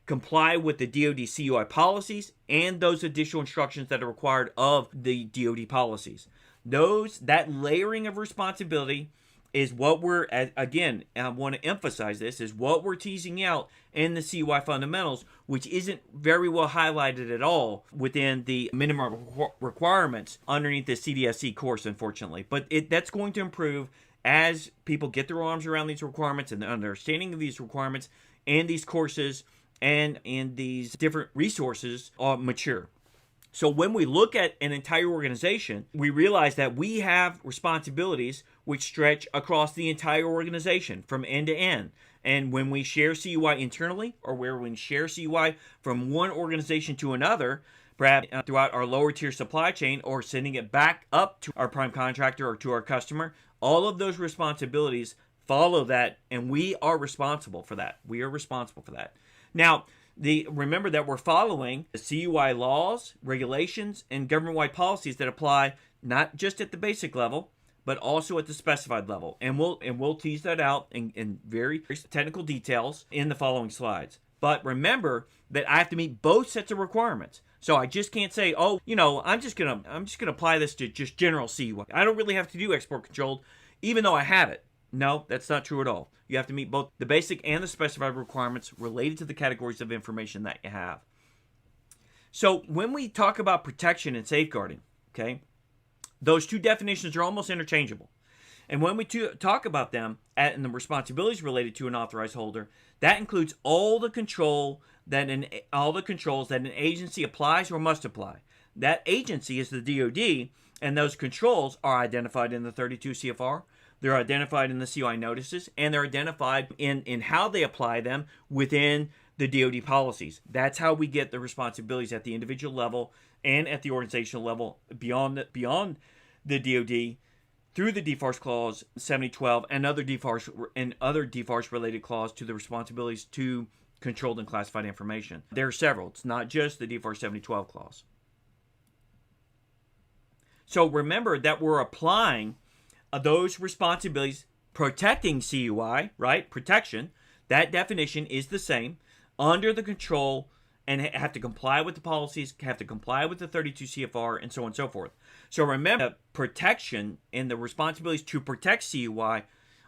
comply with the DoD CUI policies, and those additional instructions that are required of the DoD policies. That layering of responsibility is what we're, again, I want to emphasize this, is what we're teasing out in the CUI Fundamentals, which isn't very well highlighted at all within the minimum requirements underneath the CDSC course, unfortunately. But that's going to improve as people get their arms around these requirements and the understanding of these requirements and these courses and these different resources are mature. So when we look at an entire organization, we realize that we have responsibilities which stretch across the entire organization from end to end. And when we share CUI internally, or where we share CUI from one organization to another, perhaps throughout our lower tier supply chain, or sending it back up to our prime contractor or to our customer, all of those responsibilities follow that, and we are responsible for that. We are responsible for that. Now, remember that we're following the CUI laws, regulations, and government-wide policies that apply not just at the basic level, but also at the specified level. And we'll tease that out in very technical details in the following slides. But remember that I have to meet both sets of requirements. So I just can't say, oh, I'm just gonna apply this to just general CUI. I don't really have to do export controlled, even though I have it. No, that's not true at all. You have to meet both the basic and the specified requirements related to the categories of information that you have. So when we talk about protection and safeguarding, okay, those two definitions are almost interchangeable. And when we talk about them and the responsibilities related to an authorized holder, that includes all the controls that an agency applies or must apply. That agency is the DoD, and those controls are identified in the 32 CFR. They're identified in the CUI notices, and they're identified in how they apply them within the DoD policies. That's how we get the responsibilities at the individual level and at the organizational level beyond the DoD through the DFARS clause 7012 and other DFARS related clause to the responsibilities to controlled and classified information. There are several. It's not just the DFARS 7012 clause. So remember that we're applying those responsibilities, protecting CUI, right? Protection. That definition is the same under the control and have to comply with the policies, have to comply with the 32 CFR, and so on and so forth. So remember, protection and the responsibilities to protect CUI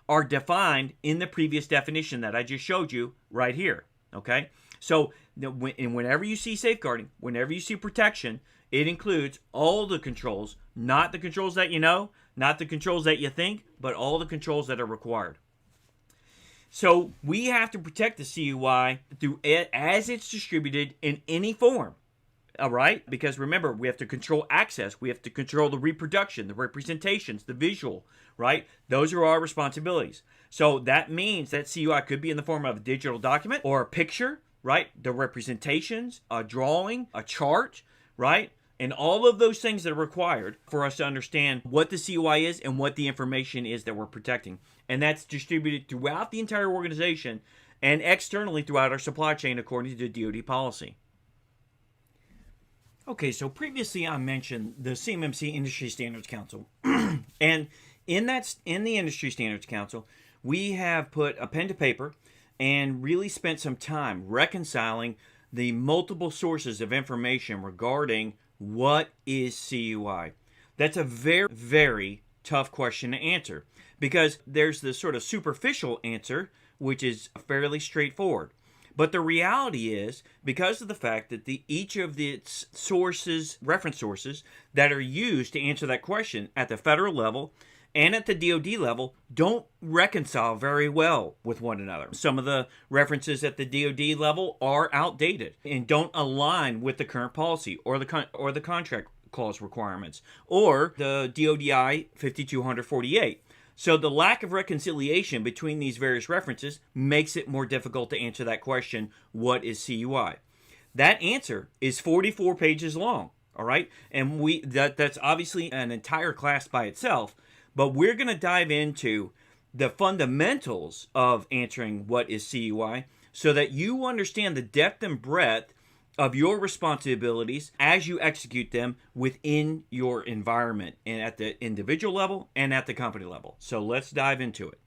are defined in the previous definition that I just showed you right here, okay? So whenever you see safeguarding, whenever you see protection, it includes all the controls, not the controls that you know, not the controls that you think, but all the controls that are required. So we have to protect the CUI through it as it's distributed in any form. All right? Because remember, we have to control access. We have to control the reproduction, the representations, the visual, right? Those are our responsibilities. So that means that CUI could be in the form of a digital document or a picture, right? The representations, a drawing, a chart, right? And all of those things that are required for us to understand what the CUI is and what the information is that we're protecting. And that's distributed throughout the entire organization and externally throughout our supply chain according to DoD policy. Okay, so previously I mentioned the CMMC Industry Standards Council. And in the Industry Standards Council, we have put a pen to paper and really spent some time reconciling the multiple sources of information regarding what is CUI. That's a very, very tough question to answer because there's this sort of superficial answer, which is fairly straightforward. But the reality is, because of the fact that each of the reference sources that are used to answer that question at the federal level and at the DoD level don't reconcile very well with one another. Some of the references at the DoD level are outdated and don't align with the current policy or the contract clause requirements or the DODI 5248. So the lack of reconciliation between these various references makes it more difficult to answer that question, what is CUI? That answer is 44 pages long, All right, and that's obviously an entire class by itself, but we're going to dive into the fundamentals of answering what is CUI so that you understand the depth and breadth of your responsibilities as you execute them within your environment and at the individual level and at the company level. So let's dive into it.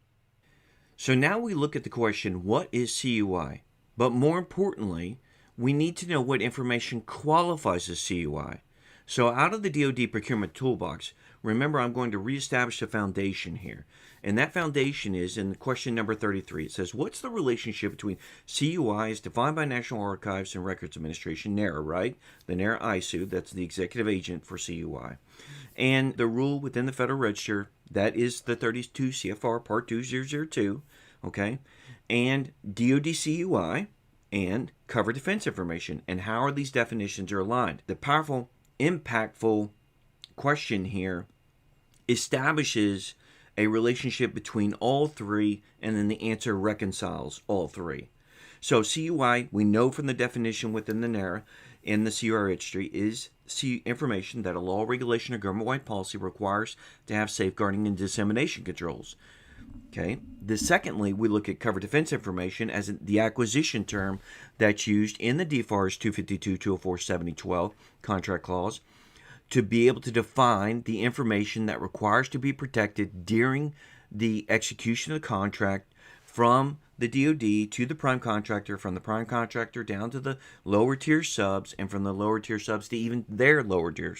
So now we look at the question, what is CUI? But more importantly, we need to know what information qualifies as CUI. So out of the DoD procurement toolbox, remember I'm going to reestablish a foundation here. And that foundation is in question number 33. It says, what's the relationship between CUI as defined by National Archives and Records Administration, NARA, right? The NARA ISU, that's the executive agent for CUI. And the rule within the Federal Register, that is the 32 CFR Part 2002, okay? And DoD CUI and cover defense information. And how are these definitions are aligned? The powerful, impactful question here establishes a relationship between all three, and then the answer reconciles all three. So CUI, we know from the definition within the NARA in the CUI registry, is information that a law, regulation, or government-wide policy requires to have safeguarding and dissemination controls. Okay. Secondly, we look at cover defense information as the acquisition term that's used in the DFARS 252-204-7012 contract clause to be able to define the information that requires to be protected during the execution of the contract from the DoD to the prime contractor, from the prime contractor down to the lower tier subs, and from the lower tier subs to even their lower tier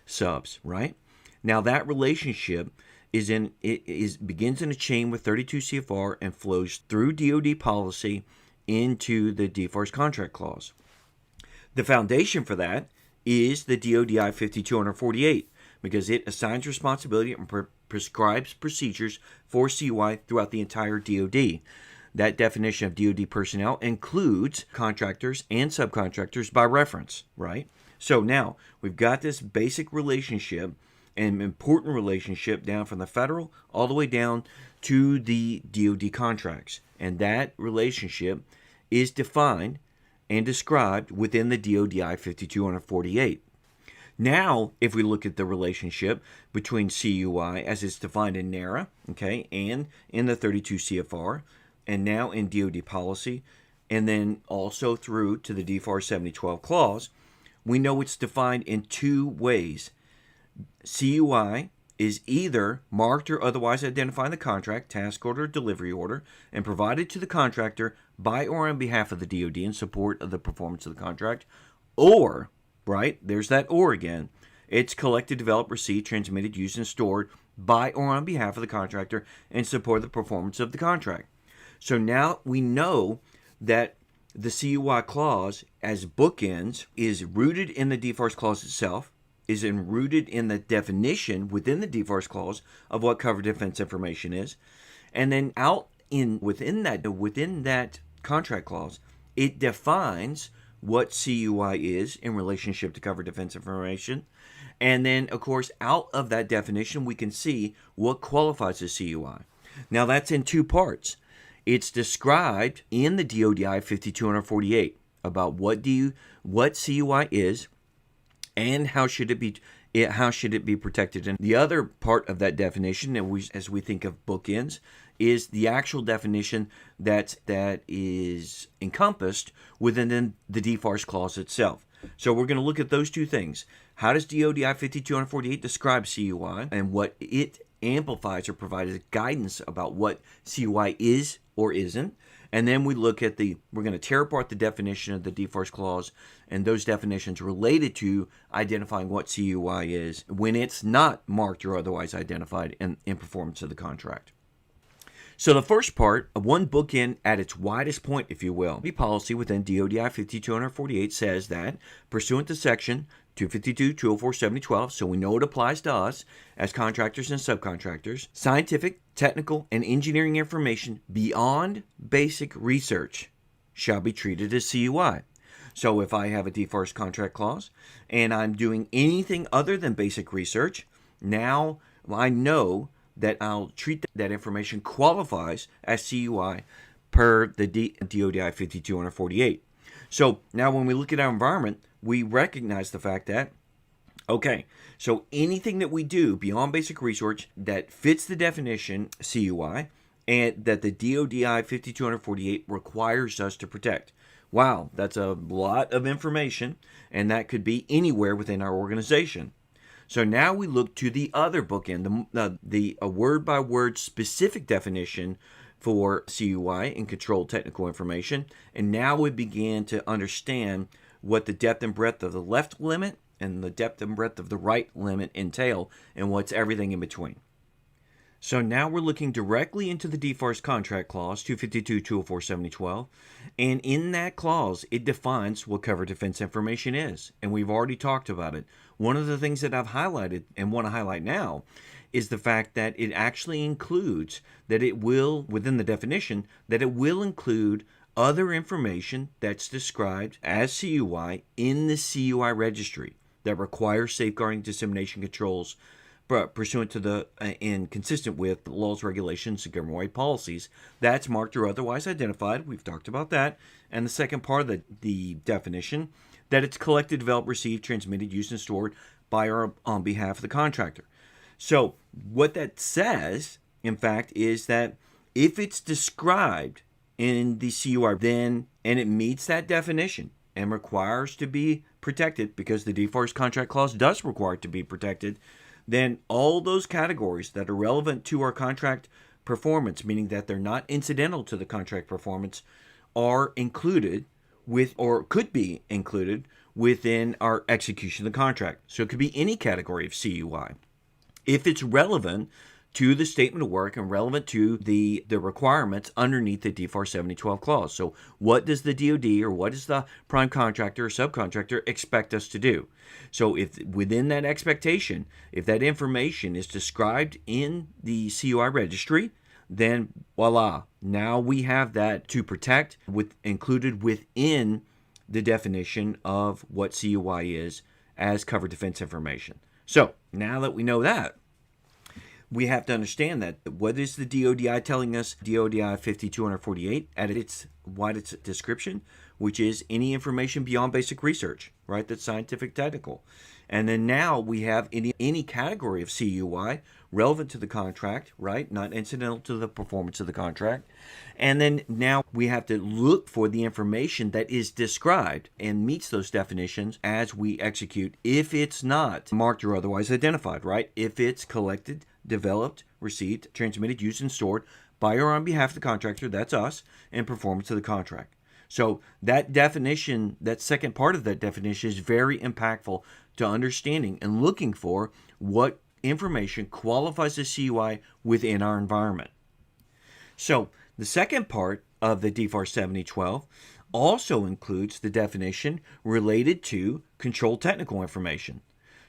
subs, right? Now that relationship begins in a chain with 32 CFR and flows through DoD policy into the DFARS contract clause. The foundation for that is the DoD 5248 because it assigns responsibility and prescribes procedures for CUI throughout the entire DoD. That definition of DoD personnel includes contractors and subcontractors by reference, right? So now we've got this basic relationship, an important relationship down from the federal all the way down to the DoD contracts. And that relationship is defined and described within the DoD I-5248. Now, if we look at the relationship between CUI as it's defined in NARA, okay, and in the 32 CFR, and now in DoD policy, and then also through to the DFARS 7012 clause, we know it's defined in two ways. CUI is either marked or otherwise identifying the contract, task order, or delivery order, and provided to the contractor by or on behalf of the DoD in support of the performance of the contract, or, right, there's that or again, it's collected, developed, received, transmitted, used, and stored by or on behalf of the contractor in support of the performance of the contract. So now we know that the CUI clause as bookends is rooted in the DFARS clause itself, is rooted in the definition within the DFARS clause of what cover defense information is, and then within that contract clause, it defines what CUI is in relationship to cover defense information, and then of course out of that definition we can see what qualifies as CUI. Now that's in two parts. It's described in the DoD I-5248 about what CUI is and how should it be protected. And the other part of that definition, as we think of bookends, is the actual definition that is encompassed within the DFARS clause itself. So we're going to look at those two things. How does DoD I-5248 describe CUI and what it amplifies or provides guidance about what CUI is or isn't? And then we look at we're going to tear apart the definition of the DFARS clause and those definitions related to identifying what CUI is when it's not marked or otherwise identified in performance of the contract. So the first part, one bookend at its widest point, if you will, the policy within DoD I-5248 says that pursuant to section 252-204-7012, so we know it applies to us as contractors and subcontractors, scientific, technical, and engineering information beyond basic research shall be treated as CUI. So if I have a DFARS contract clause and I'm doing anything other than basic research, now I know that I'll treat that information qualifies as CUI per the DoD I-5248. So now when we look at our environment, we recognize the fact that Okay, so anything that we do beyond basic research that fits the definition CUI and that the DODI 5248 requires us to protect. Wow, that's a lot of information, and that could be anywhere within our organization. So now we look to the other bookend, the word-by-word specific definition for CUI and controlled technical information, and now we begin to understand what the depth and breadth of the left limit and the depth and breadth of the right limit entail, and what's everything in between. So now we're looking directly into the DFARS contract clause, 252.204.7012, and in that clause, it defines what covered defense information is, and we've already talked about it. One of the things that I've highlighted and want to highlight now is the fact that it actually includes, that it will, within the definition, that it will include other information that's described as CUI in the CUI registry that requires safeguarding dissemination controls pursuant to the and consistent with laws, regulations, and government-wide policies that's marked or otherwise identified. We've talked about that. And the second part of the definition, that it's collected, developed, received, transmitted, used, and stored by or on behalf of the contractor. So what that says, in fact, is that if it's described in the CUI, then, and it meets that definition and requires to be protected, because the DFARS contract clause does require it to be protected, then all those categories that are relevant to our contract performance, meaning that they're not incidental to the contract performance, are included with, or could be included within our execution of the contract. So it could be any category of CUI. If it's relevant to the statement of work and relevant to the requirements underneath the DFARS 7012 clause. So what does the DoD or what does the prime contractor or subcontractor expect us to do? So if within that expectation, if that information is described in the CUI registry, then voila, now we have that to protect with included within the definition of what CUI is as covered defense information. So now that we know that, we have to understand that what is the DODI telling us? DODI 5248 at its widest description, which is any information beyond basic research, right? That's scientific, technical. And then now we have any category of CUI relevant to the contract, right? Not incidental to the performance of the contract. And then now we have to look for the information that is described and meets those definitions as we execute, if it's not marked or otherwise identified, right? If it's collected, developed, received, transmitted, used, and stored by or on behalf of the contractor, that's us, and performance of the contract. So that definition, that second part of that definition, is very impactful to understanding and looking for what information qualifies as CUI within our environment. So the second part of the DFARS 7012 also includes the definition related to controlled technical information.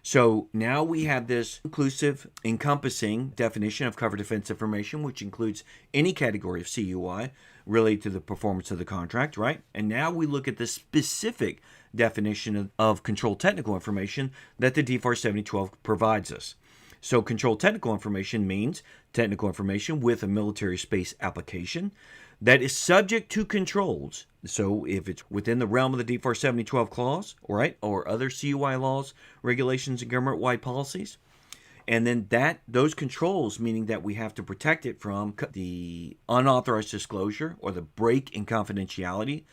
So now we have this inclusive, encompassing definition of covered defense information, which includes any category of CUI related to the performance of the contract, right? And now we look at the specific definition of controlled technical information that the DFARS 7012 provides us. So controlled technical information means technical information with a military space application that is subject to controls. So if it's within the realm of the DFARS 7012 clause, right, or other CUI laws, regulations, and government-wide policies, and then those controls, meaning that we have to protect it from the unauthorized disclosure or the break in confidentiality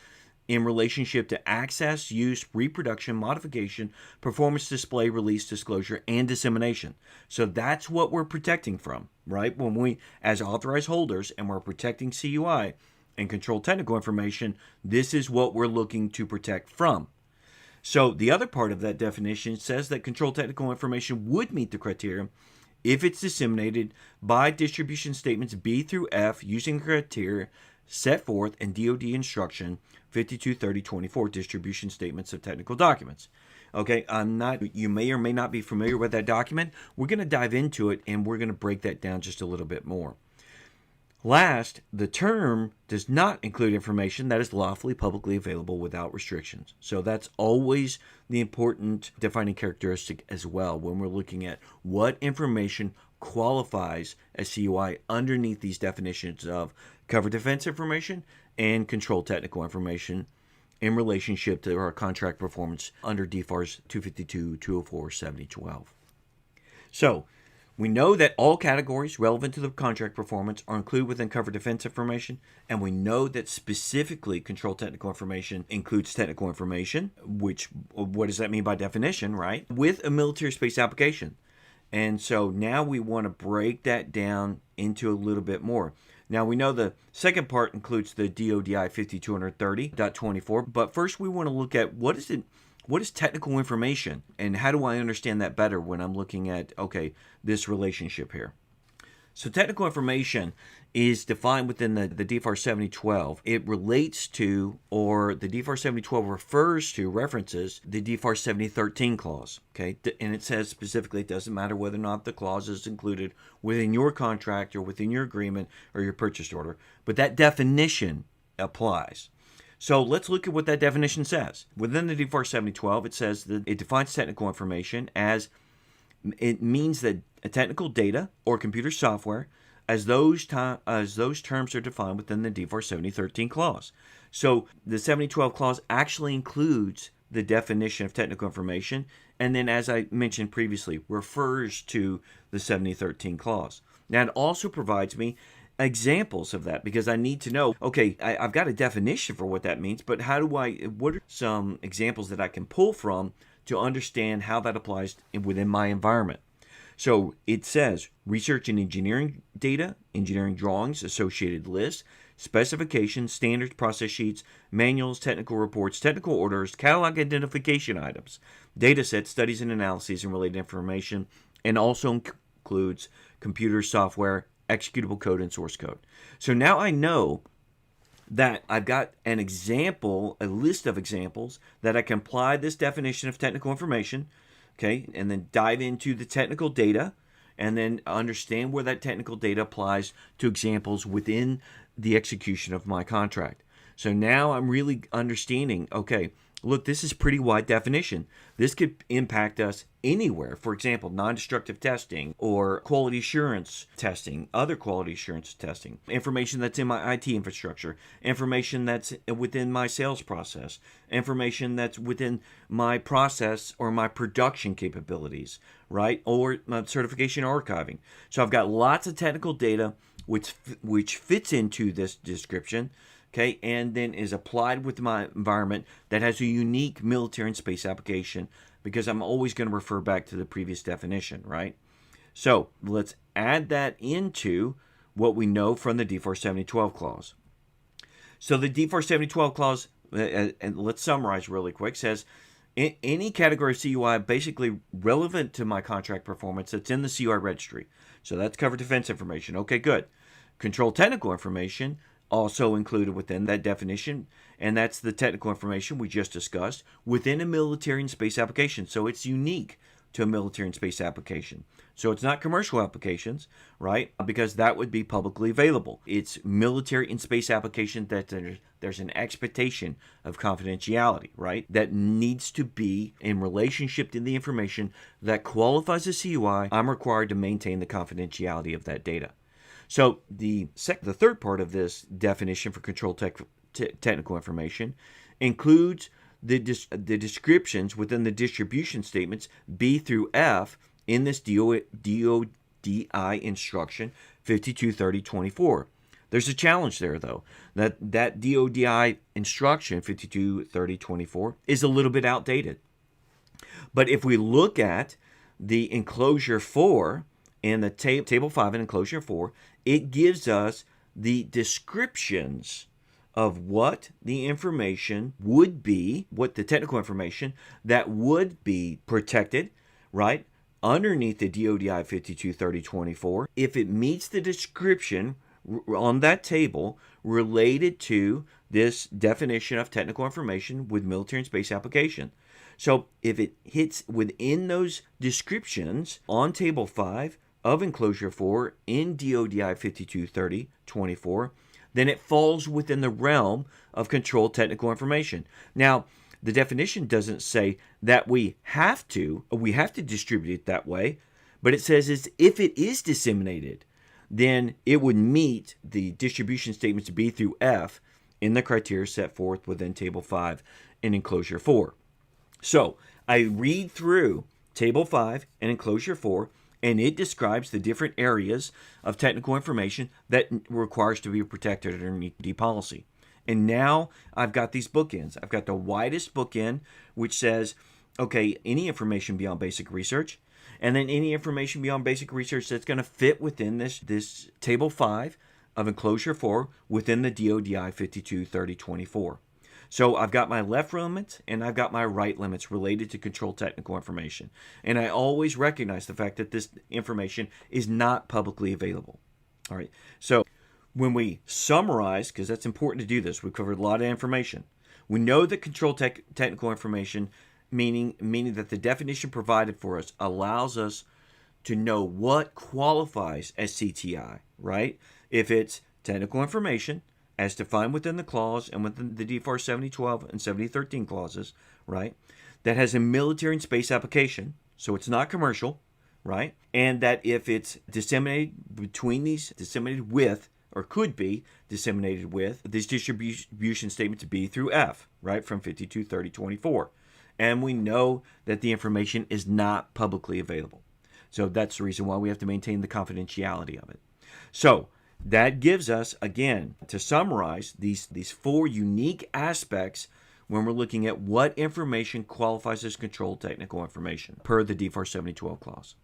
in relationship to access, use, reproduction, modification, performance, display, release, disclosure, and dissemination. So that's what we're protecting from, right? When we, as authorized holders, and we're protecting CUI and controlled technical information, this is what we're looking to protect from. So the other part of that definition says that controlled technical information would meet the criteria if it's disseminated by distribution statements B through F using the criteria set forth in DoD Instruction 523024, distribution statements of technical documents. Okay, you may or may not be familiar with that document. We're going to dive into it and we're going to break that down just a little bit more. Last, the term does not include information that is lawfully publicly available without restrictions. So that's always the important defining characteristic as well when we're looking at what information qualifies as CUI underneath these definitions of covered defense information and controlled technical information in relationship to our contract performance under DFARS 252, 204, 7012. So, we know that all categories relevant to the contract performance are included within covered defense information, and we know that specifically controlled technical information includes technical information, which, what does that mean by definition, right? With a military space application. And so now we want to break that down into a little bit more. Now we know the second part includes the DODI 5230.24, but first we want to look at what is technical information, and how do I understand that better when I'm looking at, okay, this relationship here. So technical information is defined within the DFARS 7012. It relates to, or the DFARS 7012 refers to, references the DFARS 7013 clause, okay? And it says specifically it doesn't matter whether or not the clause is included within your contract or within your agreement or your purchase order, but that definition applies. So let's look at what that definition says. Within the DFARS 7012, it says that it defines technical information as, it means that technical data or computer software as those terms are defined within the DFARS 7013 clause. So the 7012 clause actually includes the definition of technical information, and then, as I mentioned previously, refers to the 7013 clause. Now it also provides me examples of that, because I need to know, okay, I've got a definition for what that means, but what are some examples that I can pull from to understand how that applies within my environment? So it says research and engineering data, engineering drawings, associated lists, specifications, standards, process sheets, manuals, technical reports, technical orders, catalog identification items, data sets, studies and analyses, and related information, and also includes computer software, executable code, and source code. So now I know that I've got an example, a list of examples that I can apply this definition of technical information, okay, and then dive into the technical data, and then understand where that technical data applies to examples within the execution of my contract. So now I'm really understanding, okay, look, this is pretty wide definition. This could impact us anywhere. For example, non-destructive testing or quality assurance testing, other quality assurance testing, information that's in my IT infrastructure, information that's within my sales process, information that's within my process or my production capabilities, right? Or my certification archiving. So I've got lots of technical data which fits into this description, okay, and then is applied with my environment that has a unique military and space application, because I'm always going to refer back to the previous definition, right? So let's add that into what we know from the DFARS 7012 clause. So the DFARS 7012 clause, and let's summarize really quick, says any category of CUI basically relevant to my contract performance that's in the CUI registry. So that's covered defense information. Okay, good. Controlled technical information also included within that definition, and that's the technical information we just discussed within a military and space application. So it's unique to a military and space application. So it's not commercial applications, right? Because that would be publicly available. It's military and space application that there's an expectation of confidentiality, right? That needs to be in relationship to the information that qualifies as CUI. I'm required to maintain the confidentiality of that data. So the third part of this definition for controlled technical information includes the descriptions within the distribution statements B through F in this DODI instruction 5230.24. There's a challenge there, though. That DODI instruction 5230.24 is a little bit outdated. But if we look at the enclosure 4 in the table 5 and enclosure 4, it gives us the descriptions of what the information would be, what the technical information that would be protected, right, underneath the DODI 5230.24 if it meets the description on that table related to this definition of technical information with military and space application. So if it hits within those descriptions on table 5 of enclosure 4 in DODI 5230.24, then it falls within the realm of controlled technical information. Now, the definition doesn't say that we have to distribute it that way, but it says is if it is disseminated, then it would meet the distribution statements B through F in the criteria set forth within Table 5 and Enclosure 4. So I read through Table 5 and Enclosure 4, and it describes the different areas of technical information that requires to be protected underneath DFARS policy. And now I've got these bookends. I've got the widest bookend, which says, okay, any information beyond basic research, and then any information beyond basic research that's going to fit within this Table 5 of Enclosure 4 within the DODI 523024. So I've got my left limits and I've got my right limits related to controlled technical information. And I always recognize the fact that this information is not publicly available. All right. So when we summarize, because that's important to do this, we've covered a lot of information. We know that controlled technical information, meaning that the definition provided for us allows us to know what qualifies as CTI, right? If it's technical information, as defined within the clause and within the DFARS 7012 and 7013 clauses, right, that has a military and space application, so it's not commercial, right, and that if it's disseminated with, or could be disseminated with, this distribution statements B through F, right, from 523024. And we know that the information is not publicly available. So that's the reason why we have to maintain the confidentiality of it. So that gives us, again, to summarize these four unique aspects when we're looking at what information qualifies as controlled technical information per the DFARS 7012 clause.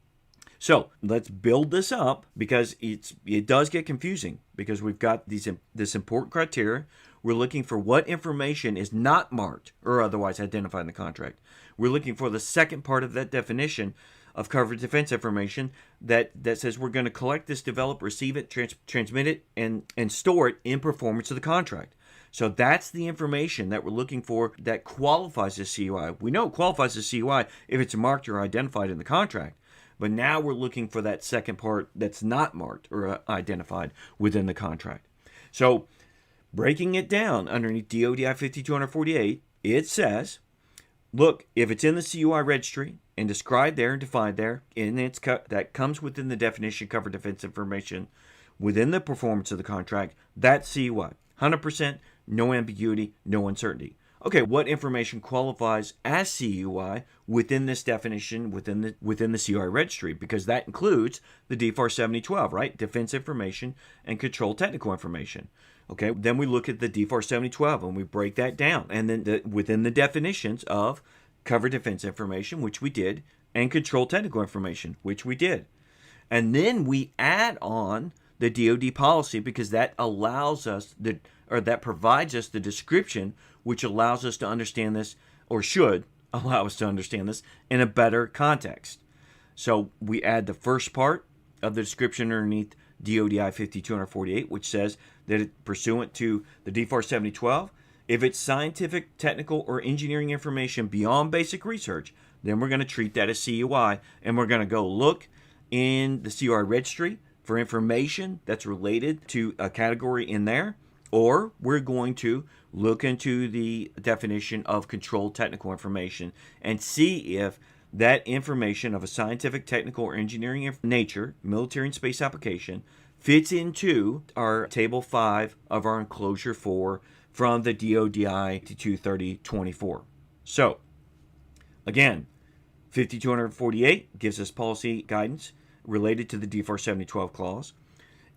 So let's build this up, because it does get confusing, because we've got this important criteria. We're looking for what information is not marked or otherwise identified in the contract. We're looking for the second part of that definition of covered defense information that says we're going to collect this, develop, receive it, transmit it, and store it in performance of the contract. So that's the information that we're looking for that qualifies as CUI. We know it qualifies as CUI if it's marked or identified in the contract. But now we're looking for that second part that's not marked or identified within the contract. So breaking it down underneath DODI 5248, it says, look, if it's in the CUI registry and described there and defined there, and that comes within the definition covered defense information within the performance of the contract, that's CUI. 100%, no ambiguity, no uncertainty. Okay, what information qualifies as CUI within this definition within the CUI registry? Because that includes the DFARS 7012, right? Defense information and controlled technical information. Okay, then we look at the DFARS 7012 and we break that down. And then within the definitions of covered defense information, which we did, and controlled technical information, which we did. And then we add on the DoD policy, because that allows us that provides us the description which allows us to understand this, or should allow us to understand this, in a better context. So we add the first part of the description underneath DODI 5248, which says that pursuant to the DFARS 7012, if it's scientific, technical, or engineering information beyond basic research, then we're going to treat that as CUI, and we're going to go look in the CUI registry for information that's related to a category in there, or we're going to look into the definition of controlled technical information and see if that information of a scientific, technical, or engineering nature, military and space application, fits into our Table 5 of our Enclosure 4 from the DODI 523024. So, again, 5248 gives us policy guidance related to the DFARS 7012 clause.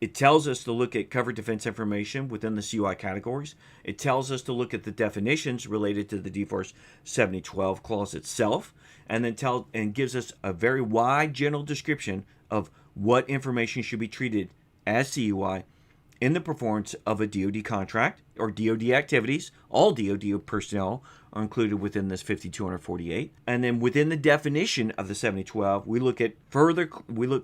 It tells us to look at covered defense information within the CUI categories. It tells us to look at the definitions related to the DFARS 7012 clause itself, and then gives us a very wide general description of what information should be treated as CUI in the performance of a DoD contract or DoD activities. All DoD personnel are included within this 5248. And then within the definition of the 7012, we look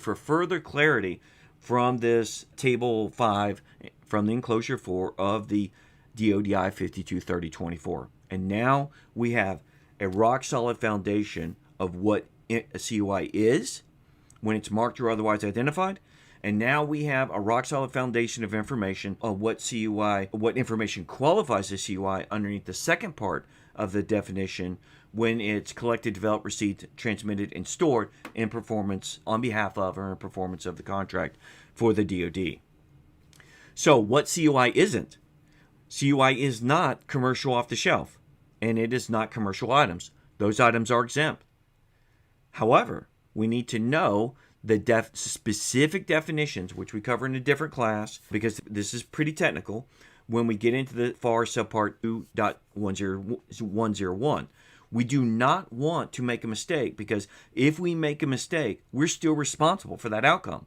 for further clarity from this Table 5 from the Enclosure 4 of the DODI 523024. And now we have a rock-solid foundation of what a CUI is when it's marked or otherwise identified. And now we have a rock-solid foundation of information on what information qualifies as CUI underneath the second part of the definition when it's collected, developed, received, transmitted, and stored in performance on behalf of or in performance of the contract for the DoD. So what CUI isn't? CUI is not commercial off the shelf, and it is not commercial items. Those items are exempt. However, we need to know the specific definitions, which we cover in a different class, because this is pretty technical, when we get into the FAR subpart 2.101. We do not want to make a mistake, because if we make a mistake, we're still responsible for that outcome,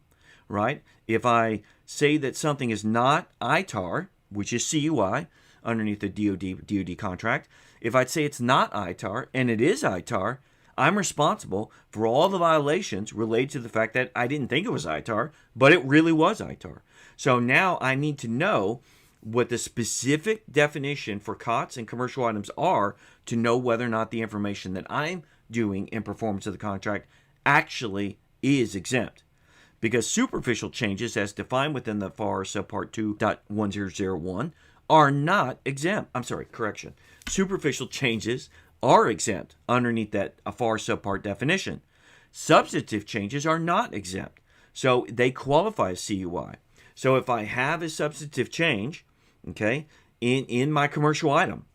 right? If I say that something is not ITAR, which is CUI, underneath the DoD contract, if I'd say it's not ITAR and it is ITAR, I'm responsible for all the violations related to the fact that I didn't think it was ITAR, but it really was ITAR. So now I need to know what the specific definition for COTS and commercial items are to know whether or not the information that I'm doing in performance of the contract actually is exempt. Because superficial changes as defined within the FAR subpart 2.1001 are not exempt. Superficial changes are exempt underneath that FAR subpart definition. Substantive changes are not exempt. So they qualify as CUI. So if I have a substantive change, okay, in my commercial item,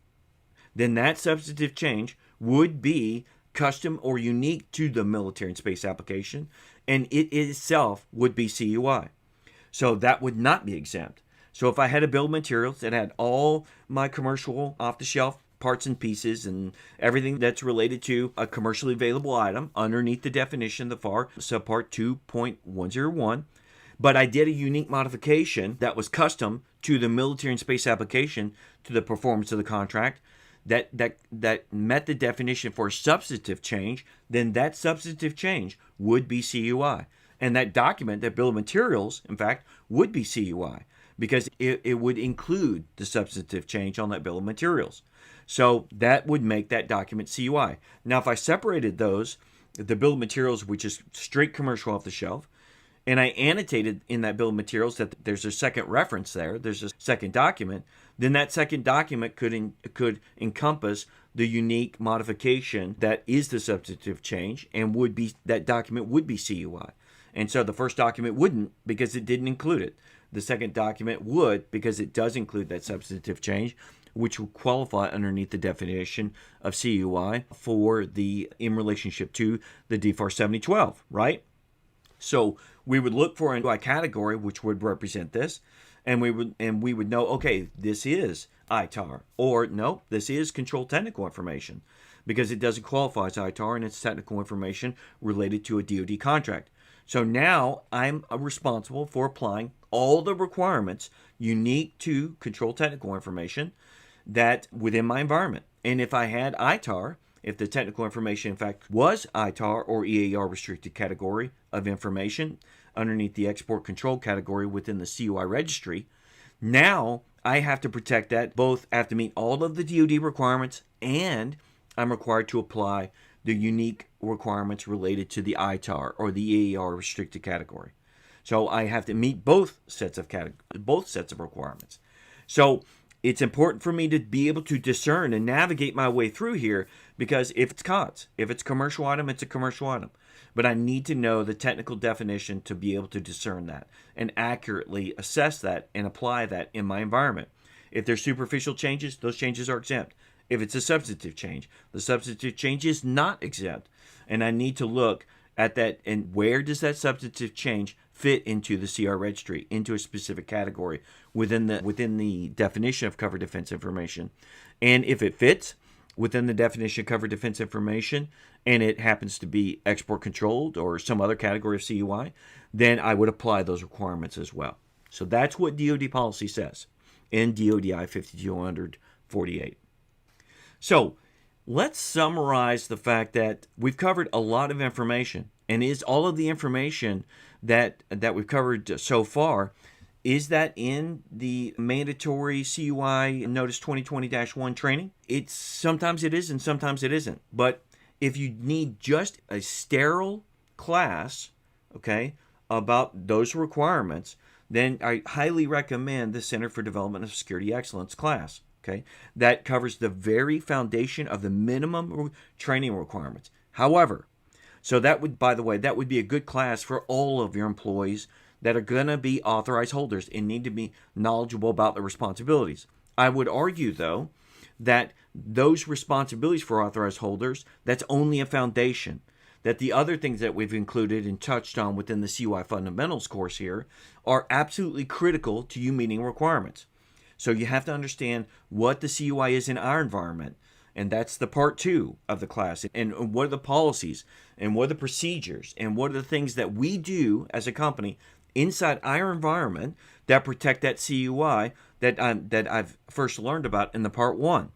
then that substantive change would be custom or unique to the military and space application, and it itself would be CUI. So that would not be exempt. So if I had a bill of materials that had all my commercial off-the-shelf parts and pieces and everything that's related to a commercially available item underneath the definition, the FAR subpart 2.101, but I did a unique modification that was custom to the military and space application to the performance of the contract, that met the definition for a substantive change, then that substantive change would be CUI. And that document, that bill of materials, in fact, would be CUI because it would include the substantive change on that bill of materials. So that would make that document CUI. Now, if I separated those, the bill of materials, which is straight commercial off the shelf, and I annotated in that bill of materials that there's a second reference there, there's a second document, then that second document could encompass the unique modification that is the substantive change, and that document would be CUI. And so the first document wouldn't because it didn't include it. The second document would because it does include that substantive change, which will qualify underneath the definition of CUI in relationship to the DFARS 7012, right? So we would look for a category which would represent this, and we would know, okay, this is ITAR, or no, this is controlled technical information, because it doesn't qualify as ITAR and it's technical information related to a DoD contract. So now I'm responsible for applying all the requirements unique to controlled technical information that within my environment. And if I had ITAR, if the technical information in fact was ITAR or EAR restricted category of information underneath the export control category within the CUI registry, now I have to protect that. Both have to meet all of the DoD requirements, and I'm required to apply the unique requirements related to the ITAR or the EAR restricted category. So I have to meet both sets of requirements. So it's important for me to be able to discern and navigate my way through here, because if it's COTS, if it's a commercial item, it's a commercial item. But I need to know the technical definition to be able to discern that and accurately assess that and apply that in my environment. If there's superficial changes, those changes are exempt. If it's a substantive change, the substantive change is not exempt. And I need to look at that, and where does that substantive change fit into the CR registry, into a specific category within the definition of covered defense information. And if it fits within the definition of covered defense information, and it happens to be export controlled or some other category of CUI, then I would apply those requirements as well. So that's what DoD policy says in DoDI 5248. So let's summarize the fact that we've covered a lot of information, and is all of the information that we've covered so far, is that in the mandatory CUI Notice 2020-1 training? Sometimes it is and sometimes it isn't. But if you need just a sterile class, okay, about those requirements, then I highly recommend the Center for Development of Security Excellence class. Okay, that covers the very foundation of the minimum training requirements. However, so that would, by the way, that would be a good class for all of your employees that are going to be authorized holders and need to be knowledgeable about their responsibilities. I would argue, though, that those responsibilities for authorized holders, that's only a foundation. That the other things that we've included and touched on within the CUI Fundamentals course here are absolutely critical to you meeting requirements. So you have to understand what the CUI is in our environment. And that's the part 2 of the class. And what are the policies, and what are the procedures, and what are the things that we do as a company inside our environment that protect that CUI that I've first learned about in the part 1.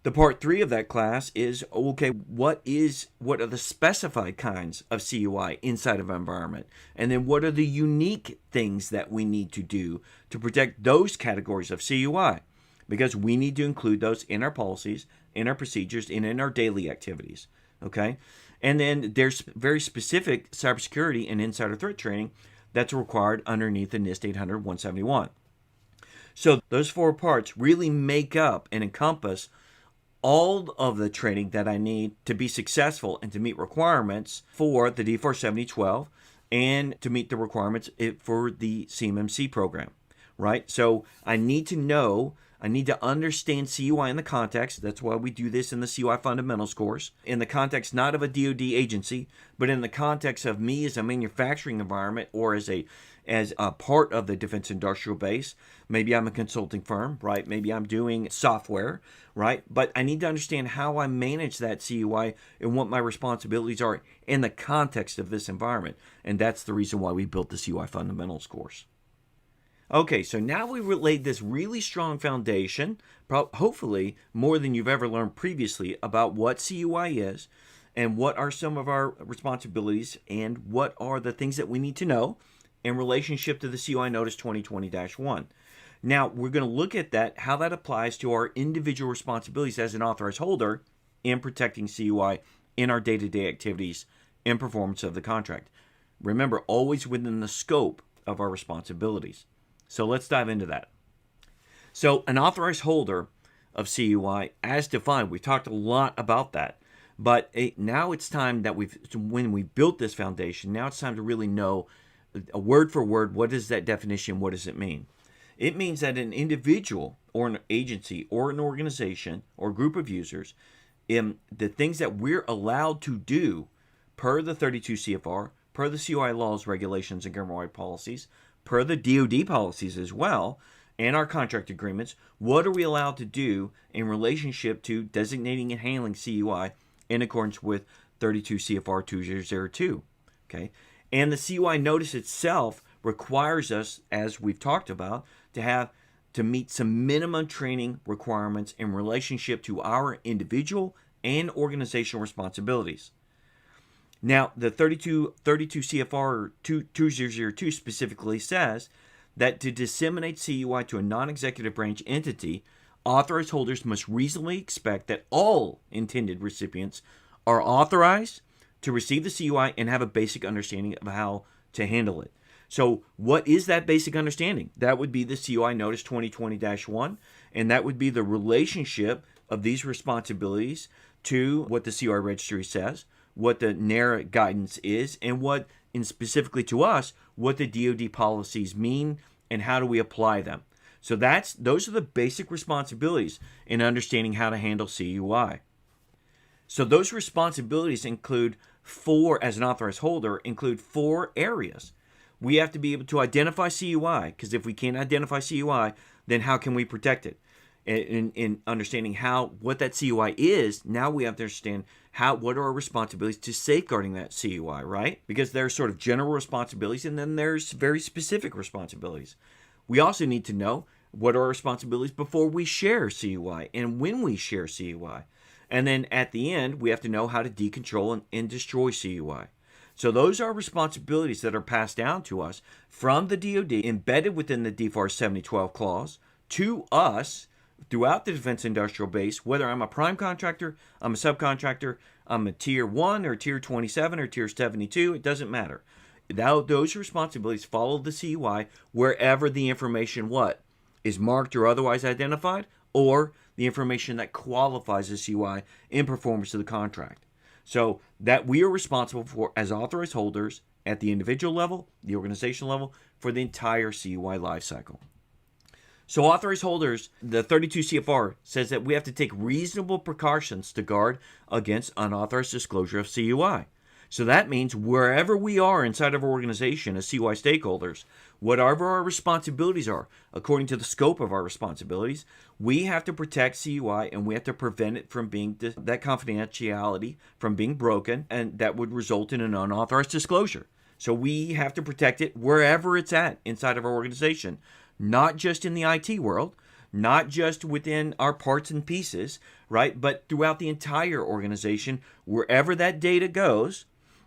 The part 3 of that class is, okay, what are the specified kinds of CUI inside of our environment? And then what are the unique things that we need to do to protect those categories of CUI? Because we need to include those in our policies, in our procedures, and in our daily activities, okay? And then there's very specific cybersecurity and insider threat training that's required underneath the NIST 800-171. So those 4 parts really make up and encompass all of the training that I need to be successful and to meet requirements for the DFARS 7012 and to meet the requirements for the CMMC program, right? So I need to understand CUI in the context. That's why we do this in the CUI Fundamentals course. In the context not of a DoD agency, but in the context of me as a manufacturing environment or as a part of the defense industrial base. Maybe I'm a consulting firm, right? Maybe I'm doing software, right? But I need to understand how I manage that CUI and what my responsibilities are in the context of this environment. And that's the reason why we built the CUI Fundamentals course. Okay, so now we've laid this really strong foundation, hopefully more than you've ever learned previously, about what CUI is and what are some of our responsibilities and what are the things that we need to know in relationship to the CUI Notice 2020-1. Now, we're going to look at that, how that applies to our individual responsibilities as an authorized holder in protecting CUI in our day-to-day activities and performance of the contract. Remember, always within the scope of our responsibilities. So let's dive into that. So an authorized holder of CUI, as defined, we talked a lot about that. But now it's time that when we built this foundation, now it's time to really know a word for word, what is that definition? What does it mean? It means that an individual or an agency or an organization or group of users, the things that we're allowed to do per the 32 CFR, per the CUI laws, regulations, and government-wide policies, per the DoD policies as well, and our contract agreements, what are we allowed to do in relationship to designating and handling CUI in accordance with 32 CFR 2002, okay? And the CUI notice itself requires us, as we've talked about, to meet some minimum training requirements in relationship to our individual and organizational responsibilities. Now, the 32 CFR 2002 specifically says that to disseminate CUI to a non-executive branch entity, authorized holders must reasonably expect that all intended recipients are authorized to receive the CUI and have a basic understanding of how to handle it. So what is that basic understanding? That would be the CUI Notice 2020-1, and that would be the relationship of these responsibilities to what the CUI Registry says, what the NARA guidance is, and specifically to us, what the DoD policies mean and how do we apply them. So those are the basic responsibilities in understanding how to handle CUI. So those responsibilities as an authorized holder, include 4 areas. We have to be able to identify CUI, because if we can't identify CUI, then how can we protect it? In understanding what that CUI is, now we have to understand what are our responsibilities to safeguarding that CUI, right? Because there's sort of general responsibilities and then there's very specific responsibilities. We also need to know what are our responsibilities before we share CUI and when we share CUI. And then at the end, we have to know how to decontrol and destroy CUI. So those are responsibilities that are passed down to us from the DoD, embedded within the DFARS 7012 clause, to us throughout the defense industrial base, whether I'm a prime contractor, I'm a subcontractor, I'm a tier 1 or tier 27 or tier 72, it doesn't matter. Those responsibilities follow the CUI wherever the information is marked or otherwise identified, or the information that qualifies the CUI in performance of the contract. So that we are responsible for, as authorized holders, at the individual level, the organizational level, for the entire CUI lifecycle. So authorized holders, the 32 CFR says that we have to take reasonable precautions to guard against unauthorized disclosure of CUI. So that means wherever we are inside of our organization as CUI stakeholders, whatever our responsibilities are, according to the scope of our responsibilities, we have to protect CUI and we have to prevent it from being, that confidentiality from being broken, and that would result in an unauthorized disclosure. So we have to protect it wherever it's at inside of our organization, not just in the IT world, not just within our parts and pieces, right? But throughout the entire organization, wherever that data goes,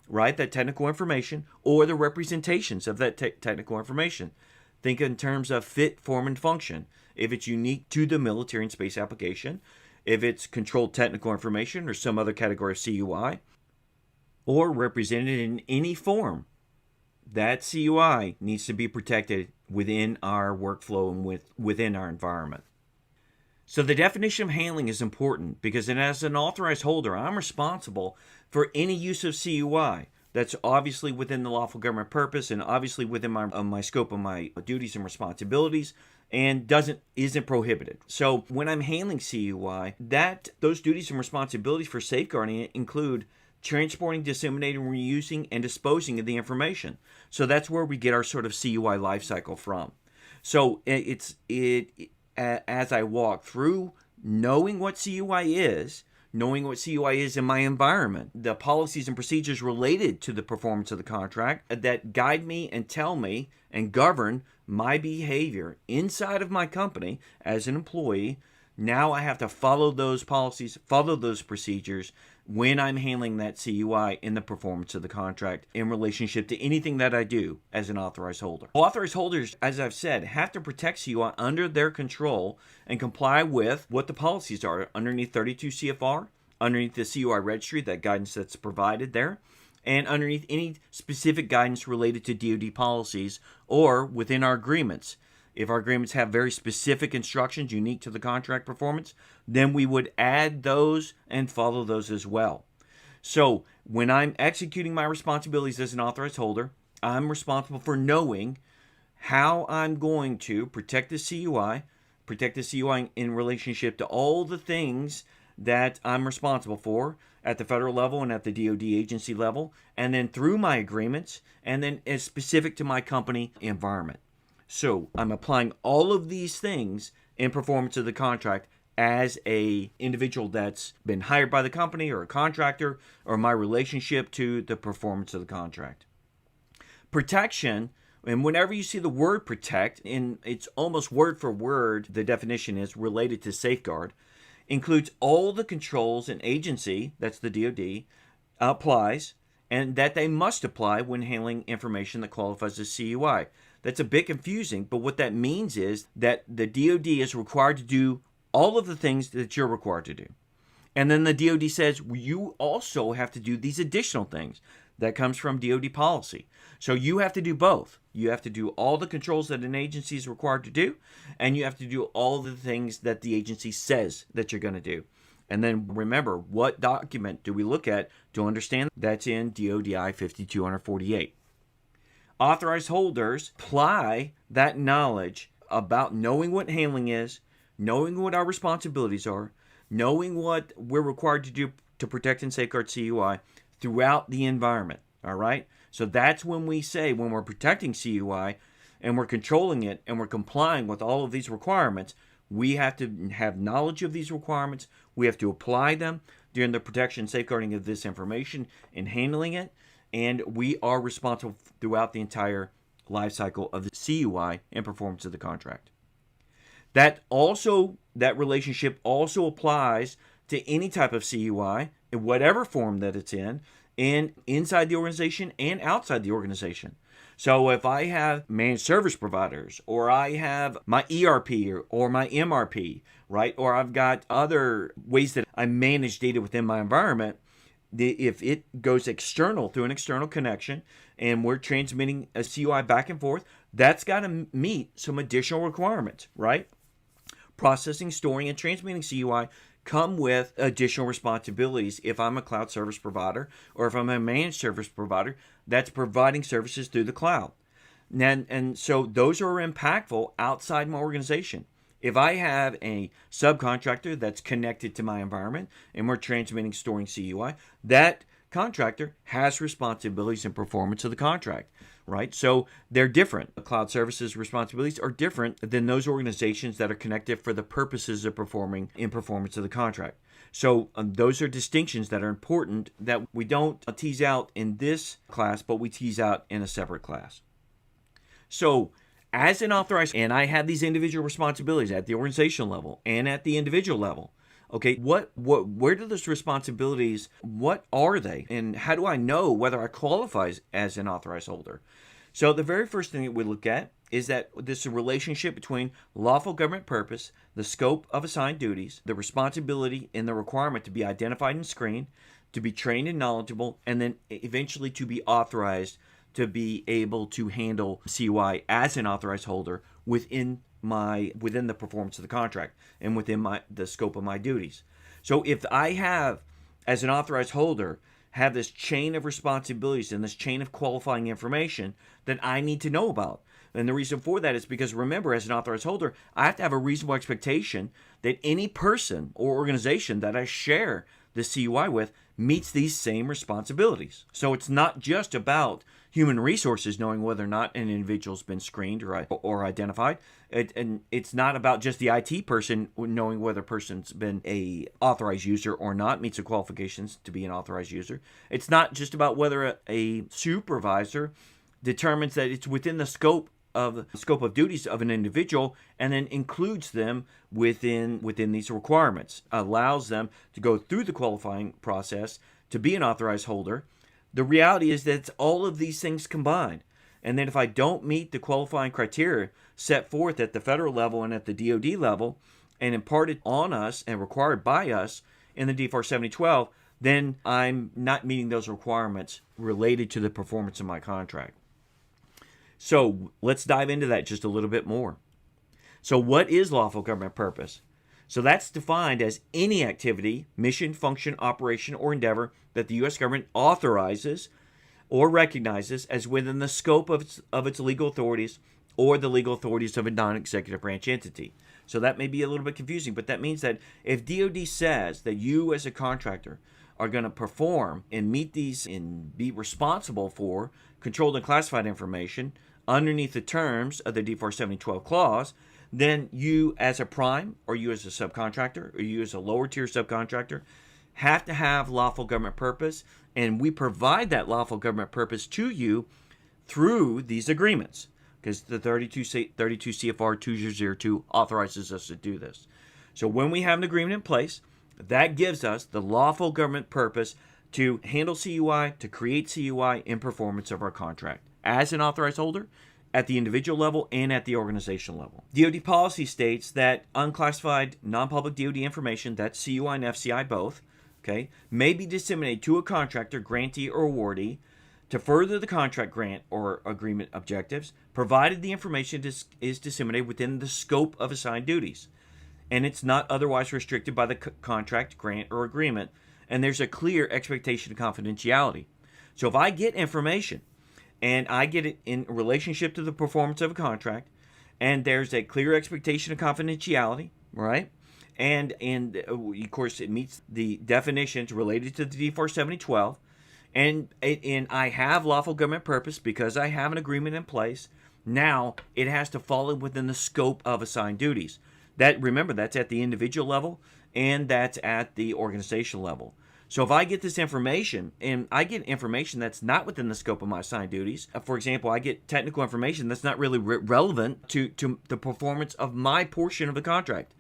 right? That technical information or the representations of that technical information. Think in terms of fit, form, and function. If it's unique to the military and space application, if it's controlled technical information or some other category of CUI, or represented in any form, that CUI needs to be protected within our workflow and within our environment. So the definition of handling is important because as an authorized holder, I'm responsible for any use of CUI that's obviously within the lawful government purpose and obviously within my scope of my duties and responsibilities and isn't prohibited. So when I'm handling CUI, those duties and responsibilities for safeguarding it include transporting, disseminating, reusing, and disposing of the information. So that's where we get our sort of CUI life cycle from. So as I walk through knowing what CUI is in my environment, the policies and procedures related to the performance of the contract that guide me and tell me and govern my behavior inside of my company as an employee. Now I have to follow those policies, follow those procedures when I'm handling that CUI in the performance of the contract in relationship to anything that I do as an authorized holder. Authorized holders, as I've said, have to protect CUI under their control and comply with what the policies are underneath 32 CFR, underneath the CUI registry, that guidance that's provided there, and underneath any specific guidance related to DoD policies or within our agreements. If our agreements have very specific instructions unique to the contract performance, then we would add those and follow those as well. So when I'm executing my responsibilities as an authorized holder, I'm responsible for knowing how I'm going to protect the CUI in relationship to all the things that I'm responsible for at the federal level and at the DoD agency level, and then through my agreements, and then as specific to my company environment. So I'm applying all of these things in performance of the contract as a individual that's been hired by the company or a contractor, or my relationship to the performance of the contract. Protection, and whenever you see the word protect, it's almost word for word, the definition is related to safeguard, includes all the controls an agency, that's the DoD, applies, and that they must apply when handling information that qualifies as CUI. That's a bit confusing, but what that means is that the DoD is required to do all of the things that you're required to do. And then the DoD says you also have to do these additional things. That comes from DoD policy. So you have to do both. You have to do all the controls that an agency is required to do, and you have to do all the things that the agency says that you're going to do. And then remember, what document do we look at to understand? That's in DODI 5248. Authorized holders apply that knowledge about knowing what handling is, knowing what our responsibilities are, knowing what we're required to do to protect and safeguard CUI throughout the environment, all right? So that's when we say, when we're protecting CUI and we're controlling it and we're complying with all of these requirements, we have to have knowledge of these requirements. We have to apply them during the protection and safeguarding of this information and handling it. And we are responsible throughout the entire life cycle of the CUI and performance of the contract. That relationship also applies to any type of CUI in whatever form that it's in, and inside the organization and outside the organization. So if I have managed service providers, or I have my ERP or my MRP, right, or I've got other ways that I manage data within my environment, if it goes external through an external connection and we're transmitting a CUI back and forth, that's got to meet some additional requirements, right? Processing, storing, and transmitting CUI come with additional responsibilities if I'm a cloud service provider or if I'm a managed service provider that's providing services through the cloud. And so those are impactful outside my organization. If I have a subcontractor that's connected to my environment and we're transmitting, storing CUI, that contractor has responsibilities and performance of the contract, right? So they're different. Cloud services responsibilities are different than those organizations that are connected for the purposes of performing in performance of the contract. So those are distinctions that are important that we don't tease out in this class, but we tease out in a separate class. So as an authorized, and I have these individual responsibilities at the organizational level and at the individual level. Okay, where do those responsibilities, what are they? And how do I know whether I qualify as an authorized holder? So the very first thing that we look at is that this relationship between lawful government purpose, the scope of assigned duties, the responsibility and the requirement to be identified and screened, to be trained and knowledgeable, and then eventually to be authorized to be able to handle CUI as an authorized holder within the performance of the contract and within the scope of my duties. So if I have, as an authorized holder, have this chain of responsibilities and this chain of qualifying information that I need to know about. And the reason for that is because, remember, as an authorized holder, I have to have a reasonable expectation that any person or organization that I share the CUI with meets these same responsibilities. So it's not just about human resources knowing whether or not an individual's been screened or identified. And it's not about just the IT person knowing whether a person's been a authorized user or not, meets the qualifications to be an authorized user. It's not just about whether a supervisor determines that it's within the scope of duties of an individual and then includes them within these requirements, allows them to go through the qualifying process to be an authorized holder. The reality is that it's all of these things combined. And then if I don't meet the qualifying criteria set forth at the federal level and at the DoD level and imparted on us and required by us in the DFARS 7012, then I'm not meeting those requirements related to the performance of my contract. So let's dive into that just a little bit more. So what is lawful government purpose? So that's defined as any activity, mission, function, operation, or endeavor that the U.S. government authorizes or recognizes as within the scope of its legal authorities or the legal authorities of a non-executive branch entity. So that may be a little bit confusing, but that means that if DoD says that you as a contractor are going to perform and meet these and be responsible for controlled and classified information underneath the terms of the DFARS 7012 clause, then you as a prime or you as a subcontractor or you as a lower tier subcontractor have to have lawful government purpose, and we provide that lawful government purpose to you through these agreements because the 32 CFR 2002 authorizes us to do this. So when we have an agreement in place, that gives us the lawful government purpose to handle CUI, to create CUI in performance of our contract as an authorized holder at the individual level and at the organizational level. DoD policy states that unclassified non-public DoD information, that's CUI and FCI both, okay, may be disseminated to a contractor, grantee, or awardee to further the contract grant or agreement objectives, provided the information is disseminated within the scope of assigned duties, and it's not otherwise restricted by the contract, grant, or agreement, and there's a clear expectation of confidentiality. So if I get information and I get it in relationship to the performance of a contract, and there's a clear expectation of confidentiality, right? And of course, it meets the definitions related to the DFARS 7012, and I have lawful government purpose because I have an agreement in place. Now it has to fall within the scope of assigned duties. Remember, that's at the individual level and that's at the organizational level. So if I get this information, and I get information that's not within the scope of my assigned duties, for example, I get technical information that's not really relevant to the performance of my portion of the contract,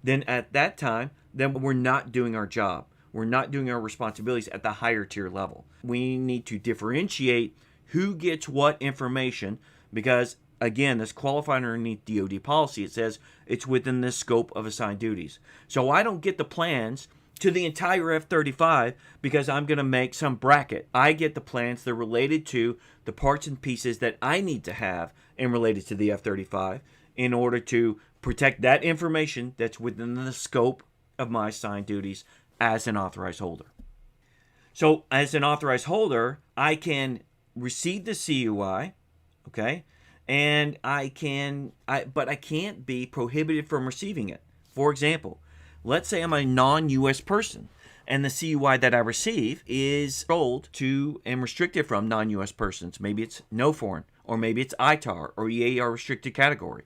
then at that time, then we're not doing our job. We're not doing our responsibilities at the higher tier level. We need to differentiate who gets what information because, again, this qualified underneath DoD policy. It says it's within the scope of assigned duties. So I don't get the plans to the entire F-35 because I'm going to make some bracket. I get the plans that are related to the parts and pieces that I need to have and related to the F-35 in order to protect that information that's within the scope of my assigned duties as an authorized holder. So as an authorized holder, I can receive the CUI, okay, and but I can't be prohibited from receiving it. For example, let's say I'm a non-U.S. person, and the CUI that I receive is controlled to and restricted from non-U.S. persons. Maybe it's no foreign, or maybe it's ITAR or EAR restricted category.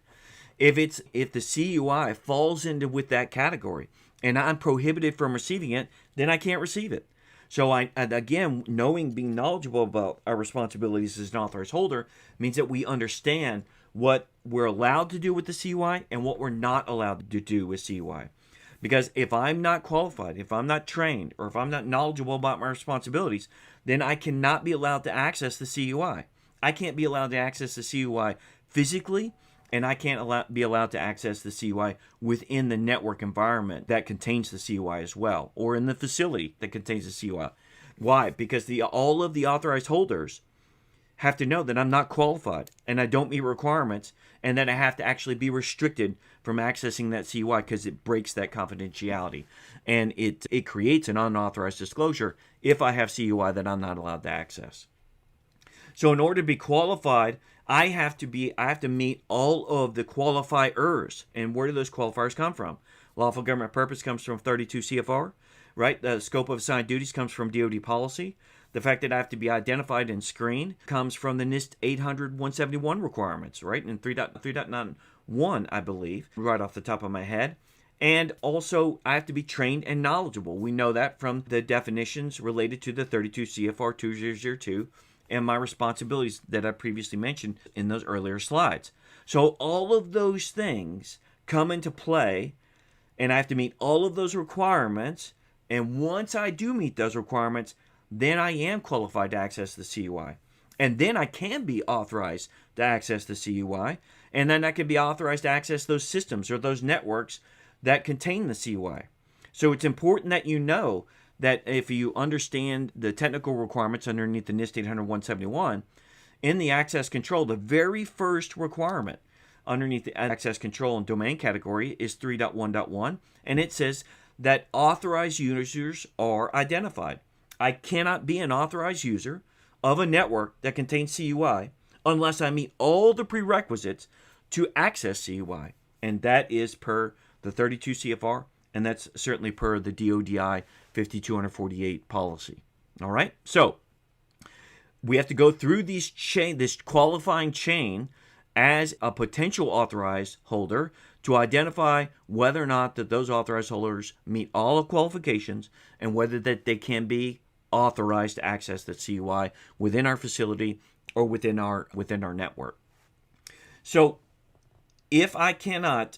If the CUI falls into with that category and I'm prohibited from receiving it, then I can't receive it. So again, being knowledgeable about our responsibilities as an authorized holder means that we understand what we're allowed to do with the CUI and what we're not allowed to do with CUI. Because if I'm not qualified, if I'm not trained, or if I'm not knowledgeable about my responsibilities, then I cannot be allowed to access the CUI. I can't be allowed to access the CUI physically, and I can't be allowed to access the CUI within the network environment that contains the CUI as well, or in the facility that contains the CUI. Why? Because all of the authorized holders have to know that I'm not qualified and I don't meet requirements, and that I have to actually be restricted from accessing that CUI because it breaks that confidentiality, and it creates an unauthorized disclosure if I have CUI that I'm not allowed to access. So in order to be qualified, I have to meet all of the qualifiers. And where do those qualifiers come from? Lawful government purpose comes from 32 CFR, right? The scope of assigned duties comes from DoD policy. The fact that I have to be identified and screened comes from the NIST 800-171 requirements, right? In 3.91, I believe, right off the top of my head. And also, I have to be trained and knowledgeable. We know that from the definitions related to the 32 CFR 2002 and my responsibilities that I previously mentioned in those earlier slides. So all of those things come into play, and I have to meet all of those requirements. And once I do meet those requirements, then I am qualified to access the CUI. And then I can be authorized to access the CUI. And then I can be authorized to access those systems or those networks that contain the CUI. So it's important that you know that if you understand the technical requirements underneath the NIST 800-171, in the access control, the very first requirement underneath the access control and domain category is 3.1.1, and it says that authorized users are identified. I cannot be an authorized user of a network that contains CUI unless I meet all the prerequisites to access CUI, and that is per the 32 CFR, and that's certainly per the DODI 5248 policy. All right, so we have to go through this qualifying chain as a potential authorized holder to identify whether or not that those authorized holders meet all of qualifications and whether that they can be authorized to access the CUI within our facility or within our network. So if I don't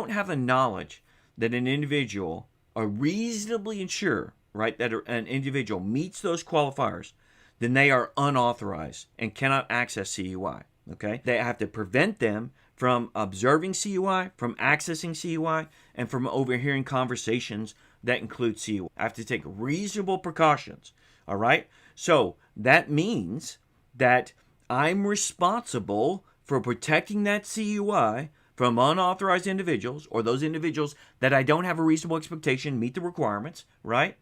have the knowledge that an individual are reasonably ensure, right, that an individual meets those qualifiers, then they are unauthorized and cannot access CUI. Okay, they have to prevent them from observing CUI, from accessing CUI, and from overhearing conversations that include CUI. I have to take reasonable precautions. All right, so that means that I'm responsible for protecting that CUI from unauthorized individuals, or those individuals that I don't have a reasonable expectation meet the requirements, right?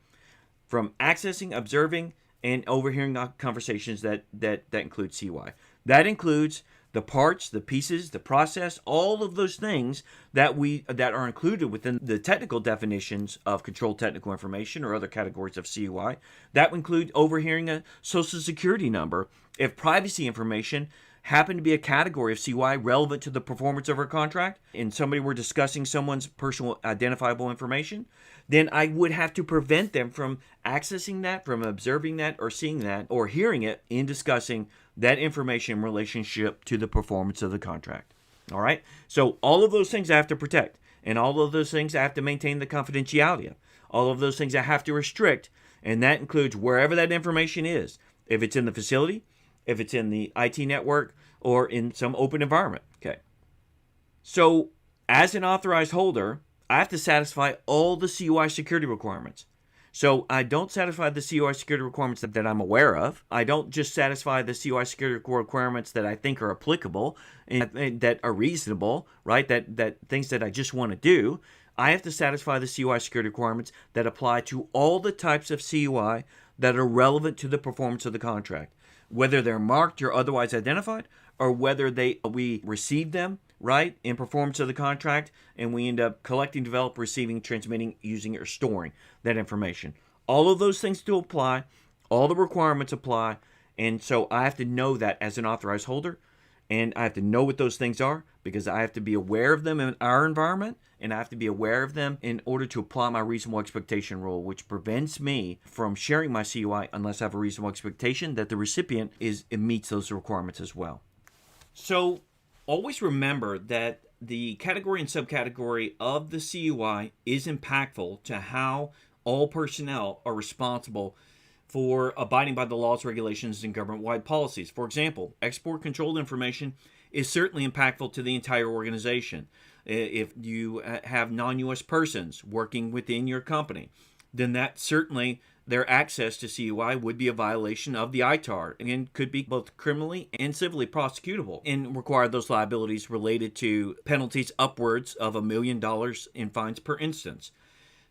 From accessing, observing, and overhearing conversations that include CUI. That includes the parts, the pieces, the process, all of those things that are included within the technical definitions of controlled technical information or other categories of CUI. That would include overhearing a social security number if privacy information happened to be a category of CUI relevant to the performance of our contract, and somebody were discussing someone's personal identifiable information, then I would have to prevent them from accessing that, from observing that, or seeing that, or hearing it in discussing that information in relationship to the performance of the contract. All right? So all of those things I have to protect, and all of those things I have to maintain the confidentiality of. All of those things I have to restrict, and that includes wherever that information is. If it's in the facility, if it's in the IT network, or in some open environment. Okay. So as an authorized holder, I have to satisfy all the CUI security requirements. So I don't satisfy the CUI security requirements that I'm aware of. I don't just satisfy the CUI security requirements that I think are applicable and that are reasonable, right? That things that I just want to do. I have to satisfy the CUI security requirements that apply to all the types of CUI that are relevant to the performance of the contract. whether they're marked or otherwise identified, or whether we receive them, right, in performance of the contract, and we end up collecting, develop, receiving, transmitting, using, or storing that information. All of those things do apply. All the requirements apply. And so I have to know that as an authorized holder, and I have to know what those things are because I have to be aware of them in our environment, and I have to be aware of them in order to apply my reasonable expectation rule, which prevents me from sharing my CUI unless I have a reasonable expectation that the recipient meets those requirements as well. So always remember that the category and subcategory of the CUI is impactful to how all personnel are responsible for abiding by the laws, regulations, and government-wide policies. For example, export controlled information is certainly impactful to the entire organization. If you have non-U.S. persons working within your company, then that certainly their access to CUI would be a violation of the ITAR and could be both criminally and civilly prosecutable and require those liabilities related to penalties upwards of $1 million in fines per instance.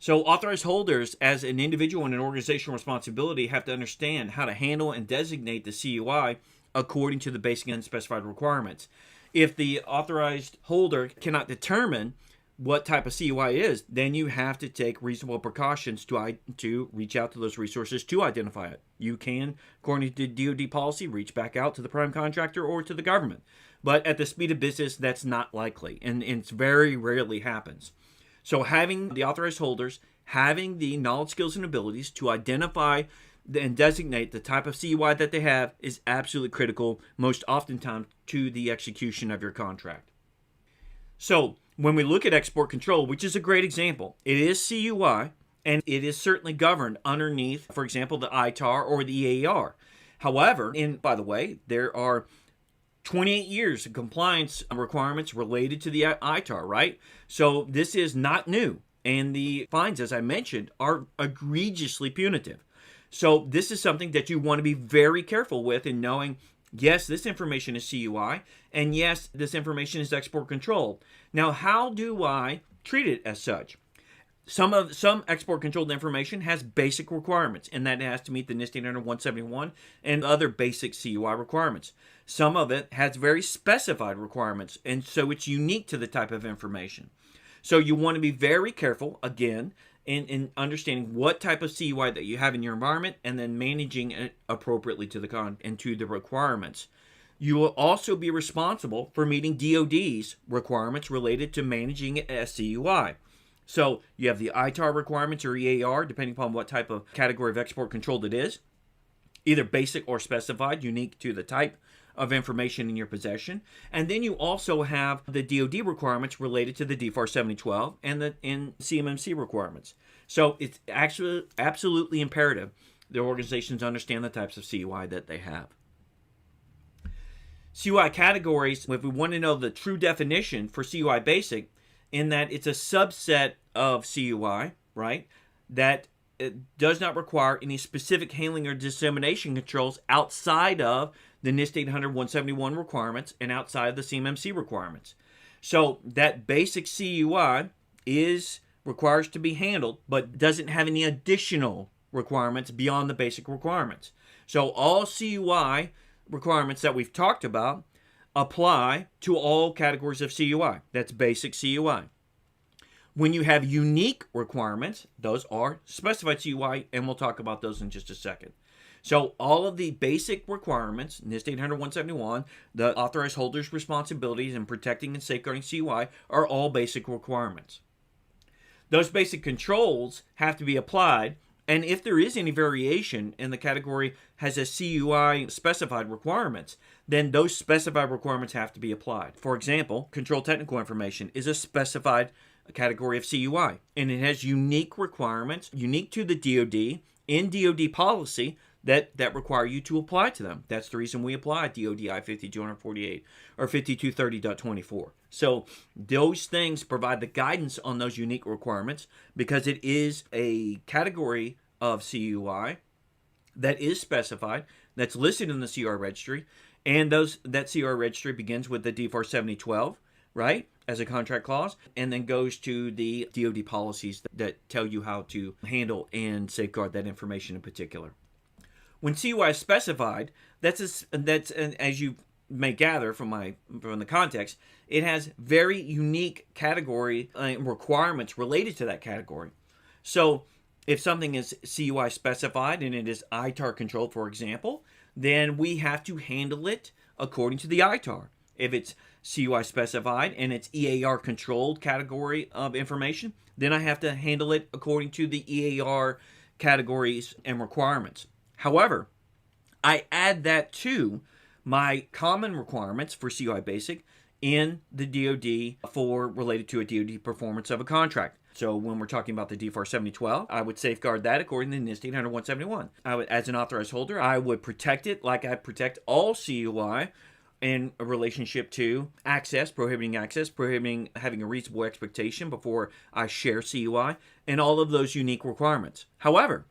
So authorized holders, as an individual and an organizational responsibility, have to understand how to handle and designate the CUI according to the basic and specified requirements. If the authorized holder cannot determine what type of CUI is, then you have to take reasonable precautions to reach out to those resources to identify it. You can, according to DoD policy, reach back out to the prime contractor or to the government. But at the speed of business, that's not likely, and it very rarely happens. So having the authorized holders, having the knowledge, skills, and abilities to identify and designate the type of CUI that they have is absolutely critical, most oftentimes to the execution of your contract. So when we look at export control, which is a great example, it is CUI, and it is certainly governed underneath, for example, the ITAR or the EAR. However, by the way, there are 28 years of compliance requirements related to the ITAR, right? So this is not new. And the fines, as I mentioned, are egregiously punitive. So this is something that you want to be very careful with in knowing, yes, this information is CUI, and yes, this information is export control. Now, how do I treat it as such? Some export controlled information has basic requirements, and that it has to meet the NIST 800-171 and other basic CUI requirements. Some of it has very specified requirements, and so it's unique to the type of information. So you want to be very careful, again, in understanding what type of CUI that you have in your environment and then managing it appropriately to the requirements. You will also be responsible for meeting DoD's requirements related to managing a CUI. So you have the ITAR requirements or EAR, depending upon what type of category of export controlled it is, either basic or specified, unique to the type of information in your possession. And then you also have the DoD requirements related to the DFARS 7012 and the CMMC requirements. So it's actually absolutely imperative the organizations understand the types of CUI that they have. CUI categories, if we want to know the true definition for CUI basic, in that it's a subset of CUI, right, that it does not require any specific handling or dissemination controls outside of the NIST 800-171 requirements and outside of the CMMC requirements. So that basic CUI requires to be handled, but doesn't have any additional requirements beyond the basic requirements. So all CUI requirements that we've talked about apply to all categories of CUI. That's basic CUI. When you have unique requirements, those are specified CUI, and we'll talk about those in just a second. So all of the basic requirements, NIST 800-171, the authorized holders' responsibilities in protecting and safeguarding CUI are all basic requirements. Those basic controls have to be applied, and if there is any variation and the category has a CUI specified requirements, then those specified requirements have to be applied. For example, control technical information is a specified category of CUI, and it has unique requirements, unique to the DoD, in DoD policy that require you to apply to them. That's the reason we apply DoD I-5248 or 5230.24. So those things provide the guidance on those unique requirements because it is a category of CUI that is specified, that's listed in the CUI registry, and that CUI registry begins with the DFARS 7012, right, as a contract clause, and then goes to the DoD policies that tell you how to handle and safeguard that information in particular. When CUI is specified, as you may gather from the context, it has very unique category requirements related to that category. So if something is CUI specified and it is ITAR controlled, for example, then we have to handle it according to the ITAR. If it's CUI specified and it's EAR controlled category of information, then I have to handle it according to the EAR categories and requirements. However, I add that to my common requirements for CUI Basic in the DoD for related to a DoD performance of a contract. So when we're talking about the DFARS 7012, I would safeguard that according to NIST 800-171. As an authorized holder, I would protect it like I protect all CUI in a relationship to access, prohibiting having a reasonable expectation before I share CUI, and all of those unique requirements. However,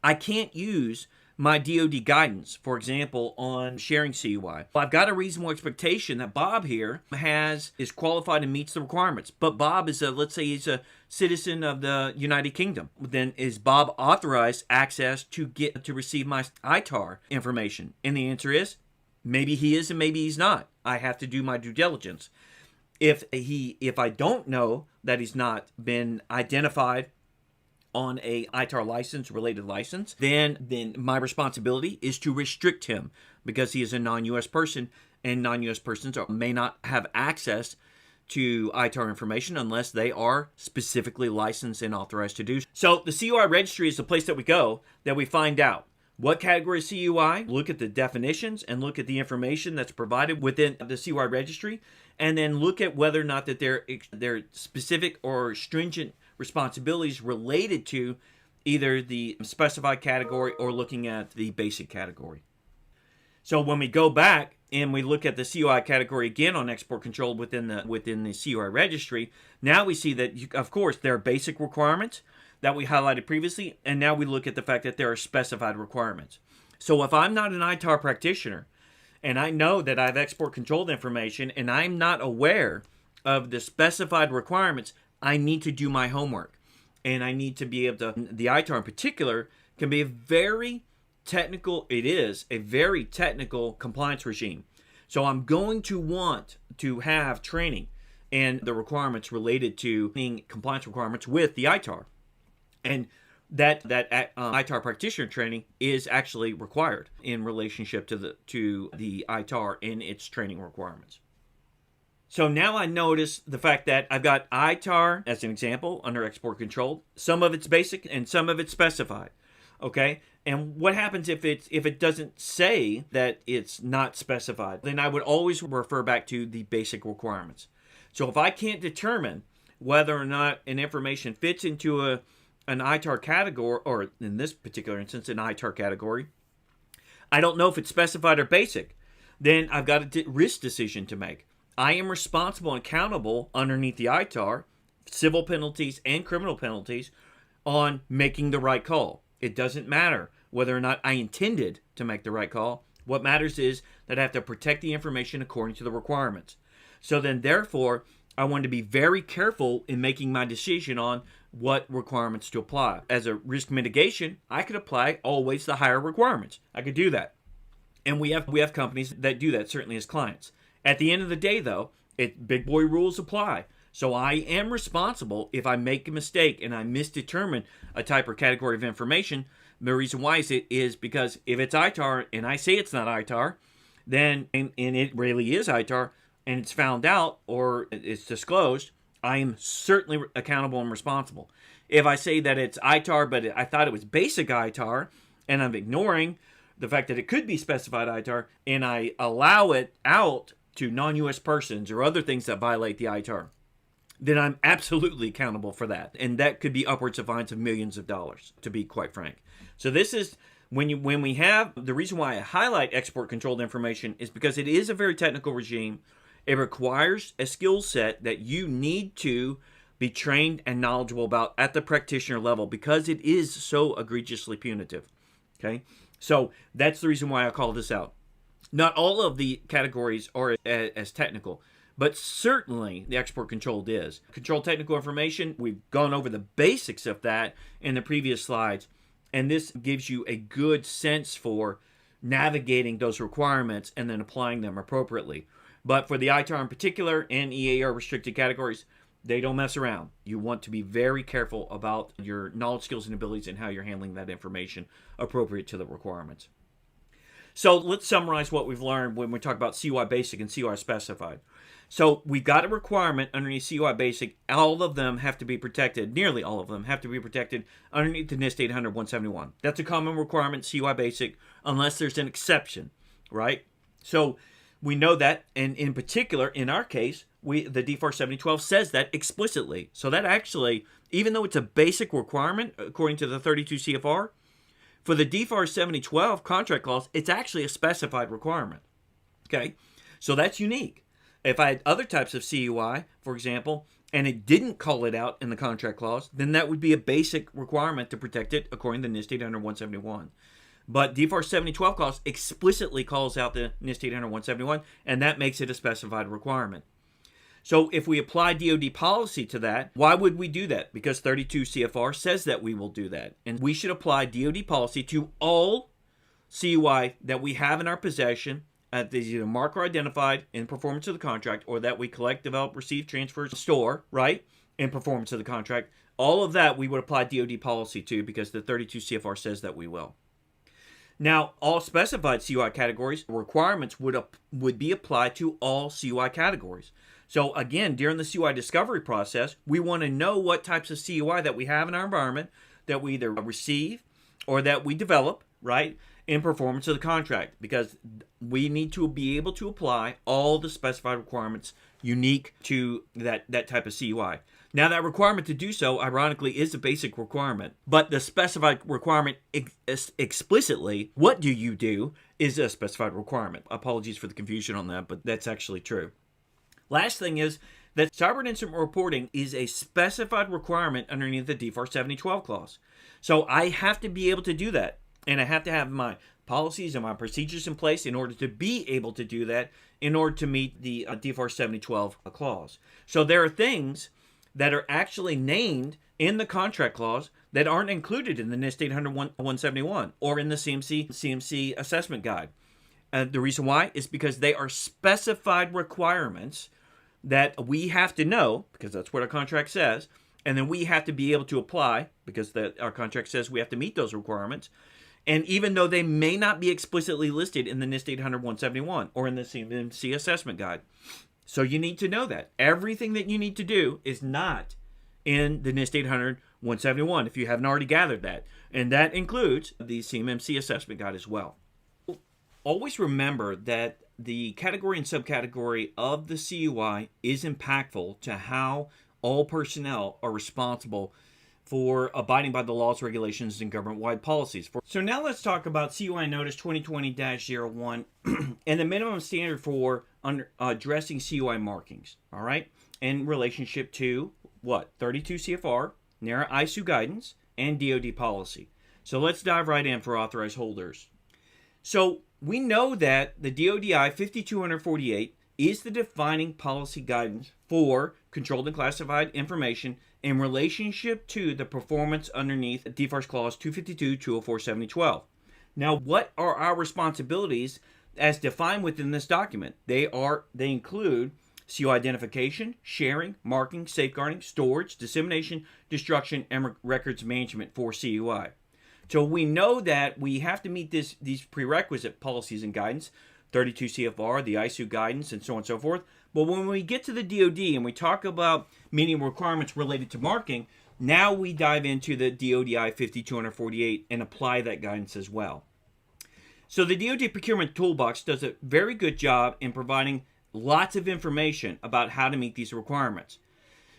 I can't use my DoD guidance, for example, on sharing CUI. I've got a reasonable expectation that Bob here is qualified and meets the requirements. But Bob is let's say he's a citizen of the United Kingdom. Then is Bob authorized access to receive my ITAR information? And the answer is maybe he is and maybe he's not. I have to do my due diligence. If I don't know that he's not been identified on a ITAR license, related license, then my responsibility is to restrict him because he is a non-U.S. person, and non-U.S. persons may not have access to ITAR information unless they are specifically licensed and authorized to do so. So the CUI registry is the place that we go, that we find out what category is CUI, look at the definitions, and look at the information that's provided within the CUI registry, and then look at whether or not that there are specific or stringent responsibilities related to either the specified category or looking at the basic category. So when we go back and we look at the CUI category again on export control within the CUI registry, now we see that, of course, there are basic requirements that we highlighted previously, and now we look at the fact that there are specified requirements. So if I'm not an ITAR practitioner, and I know that I have export controlled information, and I'm not aware of the specified requirements, I need to do my homework. And I need to be able to, the ITAR in particular, can be a very technical compliance regime. So I'm going to want to have training and the requirements related to compliance requirements with the ITAR. And that ITAR practitioner training is actually required in relationship to the ITAR and its training requirements. So now I notice the fact that I've got ITAR, as an example, under export control. Some of it's basic and some of it's specified. Okay? And what happens if it doesn't say that it's not specified? Then I would always refer back to the basic requirements. So if I can't determine whether or not an information fits into an ITAR category, or in this particular instance, an ITAR category, I don't know if it's specified or basic, then I've got a risk decision to make. I am responsible and accountable underneath the ITAR, civil penalties and criminal penalties, on making the right call. It doesn't matter whether or not I intended to make the right call. What matters is that I have to protect the information according to the requirements. So then, therefore, I want to be very careful in making my decision on what requirements to apply. As a risk mitigation, I could apply always the higher requirements. I could do that. And we have companies that do that, certainly as clients. At the end of the day, though, big boy rules apply. So I am responsible if I make a mistake and I misdetermine a type or category of information. The reason why is because if it's ITAR and I say it's not ITAR, then, and it really is ITAR, and it's found out or it's disclosed, I am certainly accountable and responsible. If I say that it's ITAR, but I thought it was basic ITAR, and I'm ignoring the fact that it could be specified ITAR, and I allow it out to non-U.S. persons or other things that violate the ITAR, then I'm absolutely accountable for that. And that could be upwards of fines of millions of dollars, to be quite frank. So this is, when we have, the reason why I highlight export controlled information is because it is a very technical regime. It requires a skill set that you need to be trained and knowledgeable about at the practitioner level because it is so egregiously punitive. Okay? So that's the reason why I call this out. Not all of the categories are as technical, but certainly the export controlled is. Controlled technical information, we've gone over the basics of that in the previous slides. And this gives you a good sense for navigating those requirements and then applying them appropriately. But for the ITAR in particular and EAR restricted categories, they don't mess around. You want to be very careful about your knowledge, skills, and abilities and how you're handling that information appropriate to the requirements. So let's summarize what we've learned when we talk about CUI Basic and CUI Specified. So we've got a requirement underneath CUI Basic. All of them have to be protected. Nearly all of them have to be protected underneath the NIST 800-171. That's a common requirement, CUI Basic, unless there's an exception, right? So we know that, and in particular, in our case, the DFARS 7012 says that explicitly. So that actually, even though it's a basic requirement according to the 32 CFR, for the DFARS 7012 contract clause, it's actually a specified requirement. Okay, so that's unique. If I had other types of CUI, for example, and it didn't call it out in the contract clause, then that would be a basic requirement to protect it according to NIST 800-171. But DFARS 7012 clause explicitly calls out the NIST 800-171, and that makes it a specified requirement. So if we apply DoD policy to that, why would we do that? Because 32 CFR says that we will do that. And we should apply DoD policy to all CUI that we have in our possession that is either marked or identified in performance of the contract, or that we collect, develop, receive, transfer, store, right, in performance of the contract. All of that we would apply DoD policy to because the 32 CFR says that we will. Now, all specified CUI categories requirements would be applied to all CUI categories. So again, during the CUI discovery process, we want to know what types of CUI that we have in our environment that we either receive or that we develop, right, in performance of the contract, because we need to be able to apply all the specified requirements unique to that type of CUI. Now, that requirement to do so, ironically, is a basic requirement, but the specified requirement explicitly, what do you do, is a specified requirement. Apologies for the confusion on that, but that's actually true. Last thing is that cyber incident reporting is a specified requirement underneath the DFARS 7012 clause. So I have to be able to do that, and I have to have my policies and my procedures in place in order to be able to do that in order to meet the DFARS 7012 clause. So there are things that are actually named in the contract clause that aren't included in the NIST 800-171 or in the CMMC assessment guide. The reason why is because they are specified requirements that we have to know, because that's what our contract says, and then we have to be able to apply, because our contract says we have to meet those requirements. And even though they may not be explicitly listed in the NIST 800-171 or in the CMMC assessment guide. So you need to know that. Everything that you need to do is not in the NIST 800-171, if you haven't already gathered that. And that includes the CMMC assessment guide as well. Always remember that the category and subcategory of the CUI is impactful to how all personnel are responsible for abiding by the laws, regulations, and government-wide policies. So now let's talk about CUI Notice 2020-01 and the minimum standard for addressing CUI markings, all right, in relationship to what? 32 CFR, NARA ISU guidance, and DoD policy. So let's dive right in for authorized holders. So we know that the DODI 5248 is the defining policy guidance for controlled and classified information in relationship to the performance underneath DFARS Clause 252, 204, 7012. Now, what are our responsibilities as defined within this document? They include CUI identification, sharing, marking, safeguarding, storage, dissemination, destruction, and records management for CUI. So we know that we have to meet these prerequisite policies and guidance, 32 CFR, the ISU guidance, and so on and so forth. But when we get to the DoD and we talk about meeting requirements related to marking, now we dive into the DODI 5248 and apply that guidance as well. So the DoD Procurement Toolbox does a very good job in providing lots of information about how to meet these requirements.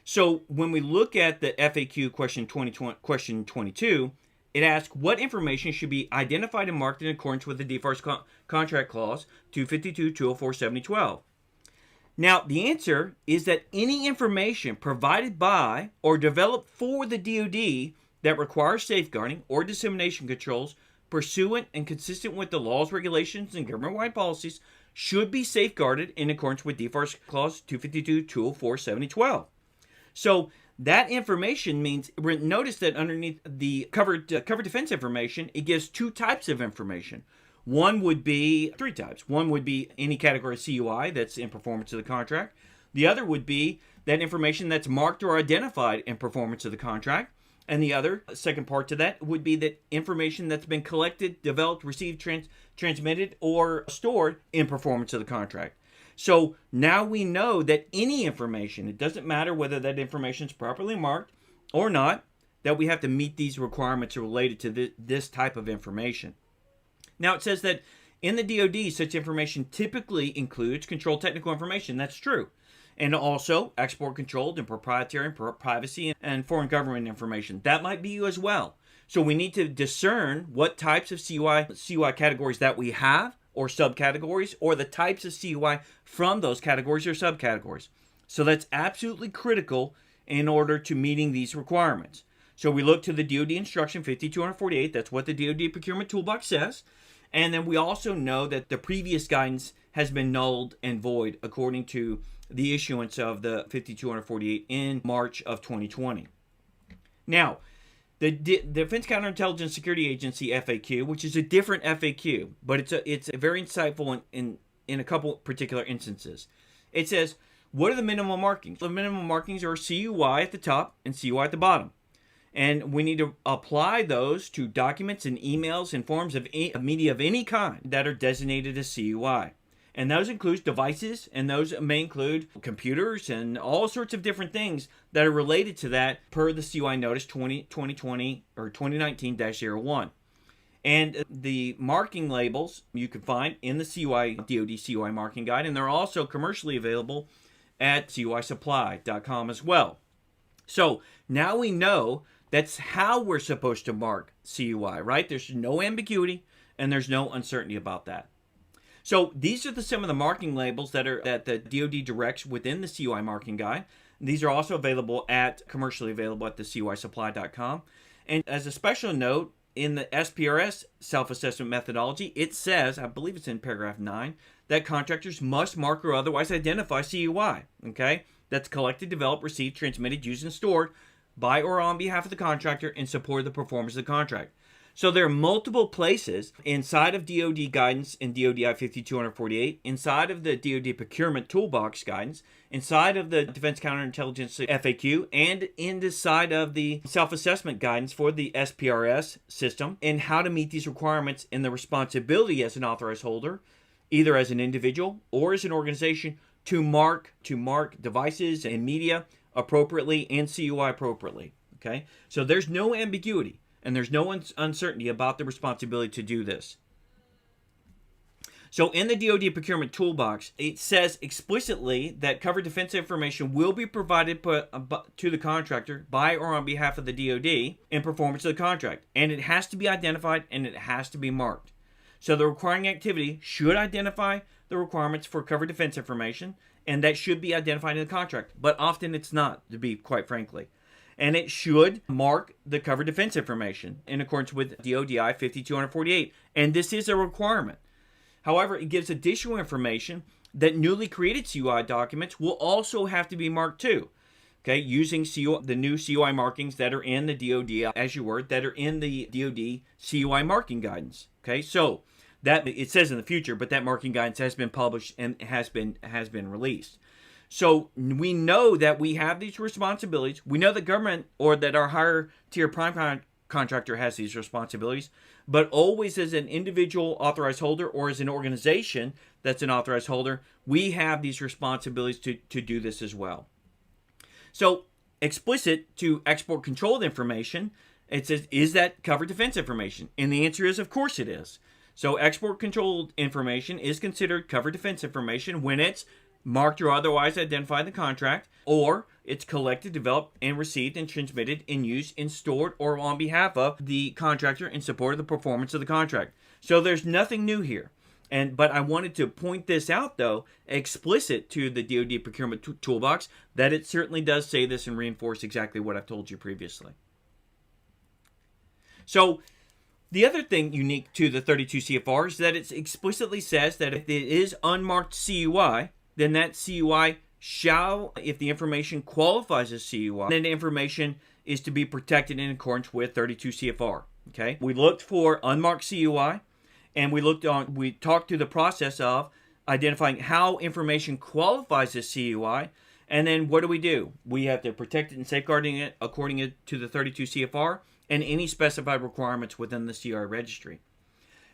So when we look at the FAQ question 22, it asks what information should be identified and marked in accordance with the DFARS contract clause 252, 204, 7012. Now, the answer is that any information provided by or developed for the DoD that requires safeguarding or dissemination controls pursuant and consistent with the laws, regulations, and government-wide policies should be safeguarded in accordance with DFARS clause 252, 204, 7012. So That information means, notice that underneath the covered defense information, it gives two types of information. One would be three types. One would be any category of CUI that's in performance of the contract. The other would be that information that's marked or identified in performance of the contract. And the other, second part to that, would be that information that's been collected, developed, received, transmitted, or stored in performance of the contract. So now we know that any information, it doesn't matter whether that information is properly marked or not, that we have to meet these requirements related to this type of information. Now it says that in the DoD, such information typically includes controlled technical information. That's true. And also export controlled and proprietary and privacy and foreign government information. That might be you as well. So we need to discern what types of CUI categories that we have, or subcategories, or the types of CUI from those categories or subcategories. So that's absolutely critical in order to meeting these requirements. So we look to the DoD Instruction 5248. That's what the DoD Procurement Toolbox says. And then we also know that the previous guidance has been nulled and void according to the issuance of the 5248 in March of 2020. Now, the Defense Counterintelligence Security Agency FAQ, which is a different FAQ, but it's a very insightful in a couple particular instances. It says, what are the minimum markings? The minimum markings are CUI at the top and CUI at the bottom. And we need to apply those to documents and emails and forms of media of any kind that are designated as CUI. And those include devices, and those may include computers and all sorts of different things that are related to that per the CUI Notice 2020 or 2019-01. And the marking labels you can find in the DoD CUI Marking Guide, and they're also commercially available at CUISupply.com as well. So now we know that's how we're supposed to mark CUI, right? There's no ambiguity and there's no uncertainty about that. So these are some of the marking labels that the DoD directs within the CUI Marking Guide. These are also commercially available at the CUISupply.com. And as a special note, in the SPRS self-assessment methodology, it says, I believe it's in paragraph 9, that contractors must mark or otherwise identify CUI, okay? That's collected, developed, received, transmitted, used, and stored by or on behalf of the contractor in support of the performance of the contract. So there are multiple places inside of DoD guidance in DoD I-5248, inside of the DoD Procurement Toolbox guidance, inside of the Defense Counterintelligence FAQ, and inside of the self-assessment guidance for the SPRS system, and how to meet these requirements and the responsibility as an authorized holder, either as an individual or as an organization, to mark devices and media appropriately and CUI appropriately. Okay, so there's no ambiguity. And there's no uncertainty about the responsibility to do this. So in the DoD Procurement Toolbox, it says explicitly that covered defense information will be provided to the contractor by or on behalf of the DoD in performance of the contract. And it has to be identified and it has to be marked. So the requiring activity should identify the requirements for covered defense information, and that should be identified in the contract. But often it's not, to be quite frankly. And it should mark the covered defense information in accordance with DoD I-5248. And this is a requirement. However, it gives additional information that newly created CUI documents will also have to be marked too. Okay, using the new CUI markings that are in the DoD, that are in the DoD CUI marking guidance. Okay, so that it says in the future, but that marking guidance has been published and has been released. So we know that we have these responsibilities. We know the government or that our higher tier prime contractor has these responsibilities, but always as an individual authorized holder or as an organization that's an authorized holder, we have these responsibilities to do this as well. So explicit to export controlled information, it says, is that covered defense information? And the answer is, of course it is. So export controlled information is considered covered defense information when it's marked or otherwise identified in the contract, or it's collected, developed, and received and transmitted and used and stored or on behalf of the contractor in support of the performance of the contract. So there's nothing new here. But I wanted to point this out, though, explicit to the DoD Procurement Toolbox, that it certainly does say this and reinforce exactly what I've told you previously. So the other thing unique to the 32 CFR is that it explicitly says that if it is unmarked CUI, then that CUI shall, if the information qualifies as CUI, then the information is to be protected in accordance with 32 CFR. Okay, we looked for unmarked CUI, and we talked through the process of identifying how information qualifies as CUI, and then what do? We have to protect it and safeguarding it according to the 32 CFR and any specified requirements within the CUI registry.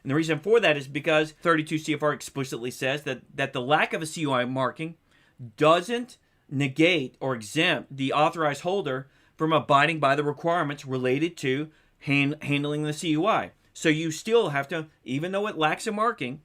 And the reason for that is because 32 CFR explicitly says that the lack of a CUI marking doesn't negate or exempt the authorized holder from abiding by the requirements related to handling the CUI. So you still have to, even though it lacks a marking,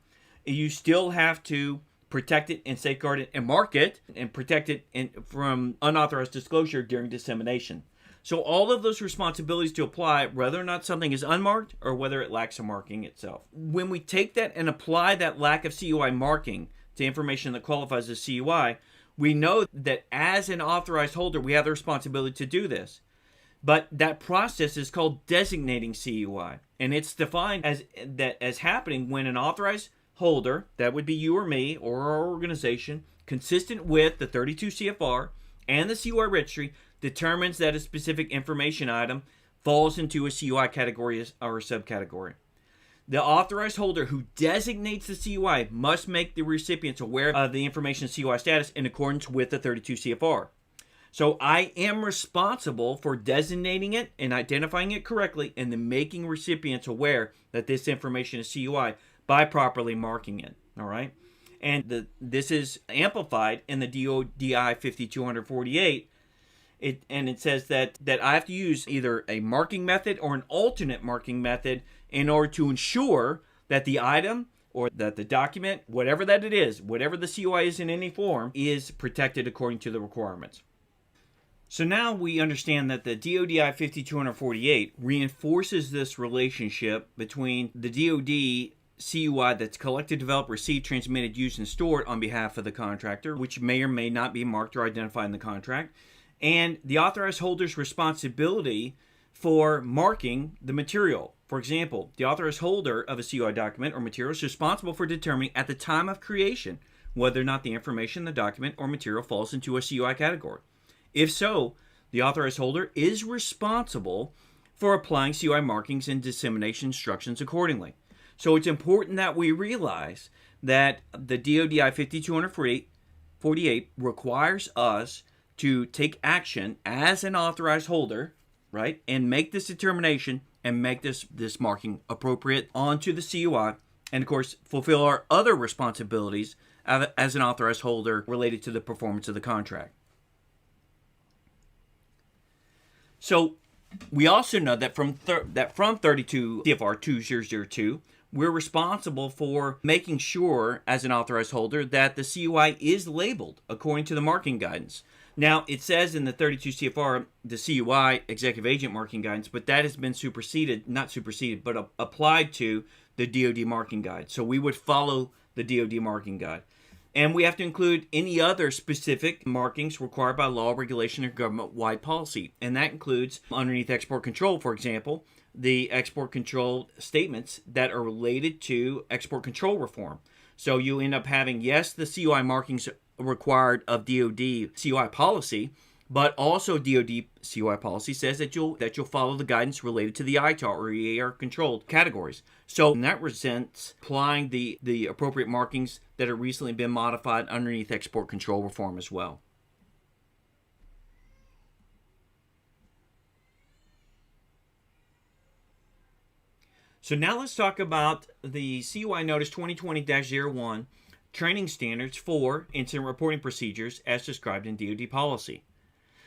you still have to protect it and safeguard it and mark it and protect it from unauthorized disclosure during dissemination. So all of those responsibilities to apply whether or not something is unmarked or whether it lacks a marking itself. When we take that and apply that lack of CUI marking to information that qualifies as CUI, we know that as an authorized holder, we have the responsibility to do this. But that process is called designating CUI, and it's defined as happening when an authorized holder, that would be you or me or our organization, consistent with the 32 CFR and the CUI registry, determines that a specific information item falls into a CUI category or subcategory. The authorized holder who designates the CUI must make the recipients aware of the information CUI status in accordance with the 32 CFR. So I am responsible for designating it and identifying it correctly and then making recipients aware that this information is CUI by properly marking it. All right? And this is amplified in the DODI 5248. It says that I have to use either a marking method or an alternate marking method in order to ensure that the item or that the document, whatever that it is, whatever the CUI is in any form, is protected according to the requirements. So now we understand that the DODI 5248 reinforces this relationship between the DoD CUI that's collected, developed, received, transmitted, used, and stored on behalf of the contractor, which may or may not be marked or identified in the contract, and the authorized holder's responsibility for marking the material. For example, the authorized holder of a CUI document or material is responsible for determining at the time of creation whether or not the information in the document or material falls into a CUI category. If so, the authorized holder is responsible for applying CUI markings and dissemination instructions accordingly. So it's important that we realize that the DODI 5248 requires us to take action as an authorized holder, right, and make this determination and make this marking appropriate onto the CUI, and of course fulfill our other responsibilities as an authorized holder related to the performance of the contract. So we also know that from 32 CFR 2002, we're responsible for making sure as an authorized holder that the CUI is labeled according to the marking guidance. Now, it says in the 32 CFR, the CUI executive agent marking guidance, but that has been applied to the DoD marking guide. So we would follow the DoD marking guide. And we have to include any other specific markings required by law, regulation, or government-wide policy. And that includes, underneath export control, for example, the export control statements that are related to export control reform. So you end up having, yes, the CUI markings required of DoD CUI policy, but also DoD CUI policy says that you'll follow the guidance related to the ITAR or EAR controlled categories. So in that sense, applying the appropriate markings that have recently been modified underneath export control reform as well. So now let's talk about the CUI Notice 2020-01 training standards for incident reporting procedures as described in DoD policy.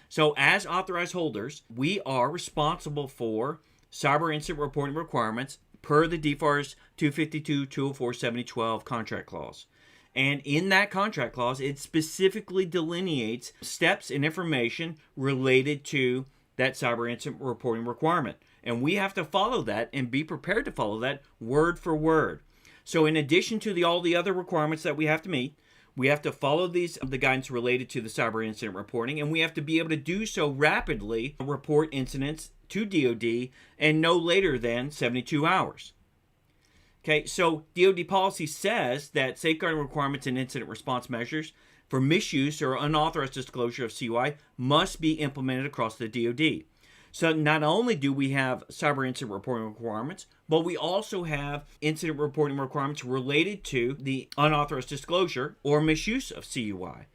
So as authorized holders, we are responsible for cyber incident reporting requirements per the DFARS 252-204-7012 contract clause. And in that contract clause, it specifically delineates steps and information related to that cyber incident reporting requirement. And we have to follow that and be prepared to follow that word for word. So in addition to all the other requirements that we have to meet, we have to follow the guidance related to the cyber incident reporting, and we have to be able to do so rapidly, report incidents to DoD, and no later than 72 hours. Okay, so DoD policy says that safeguarding requirements and incident response measures for misuse or unauthorized disclosure of CUI must be implemented across the DoD. So not only do we have cyber incident reporting requirements, but we also have incident reporting requirements related to the unauthorized disclosure or misuse of CUI.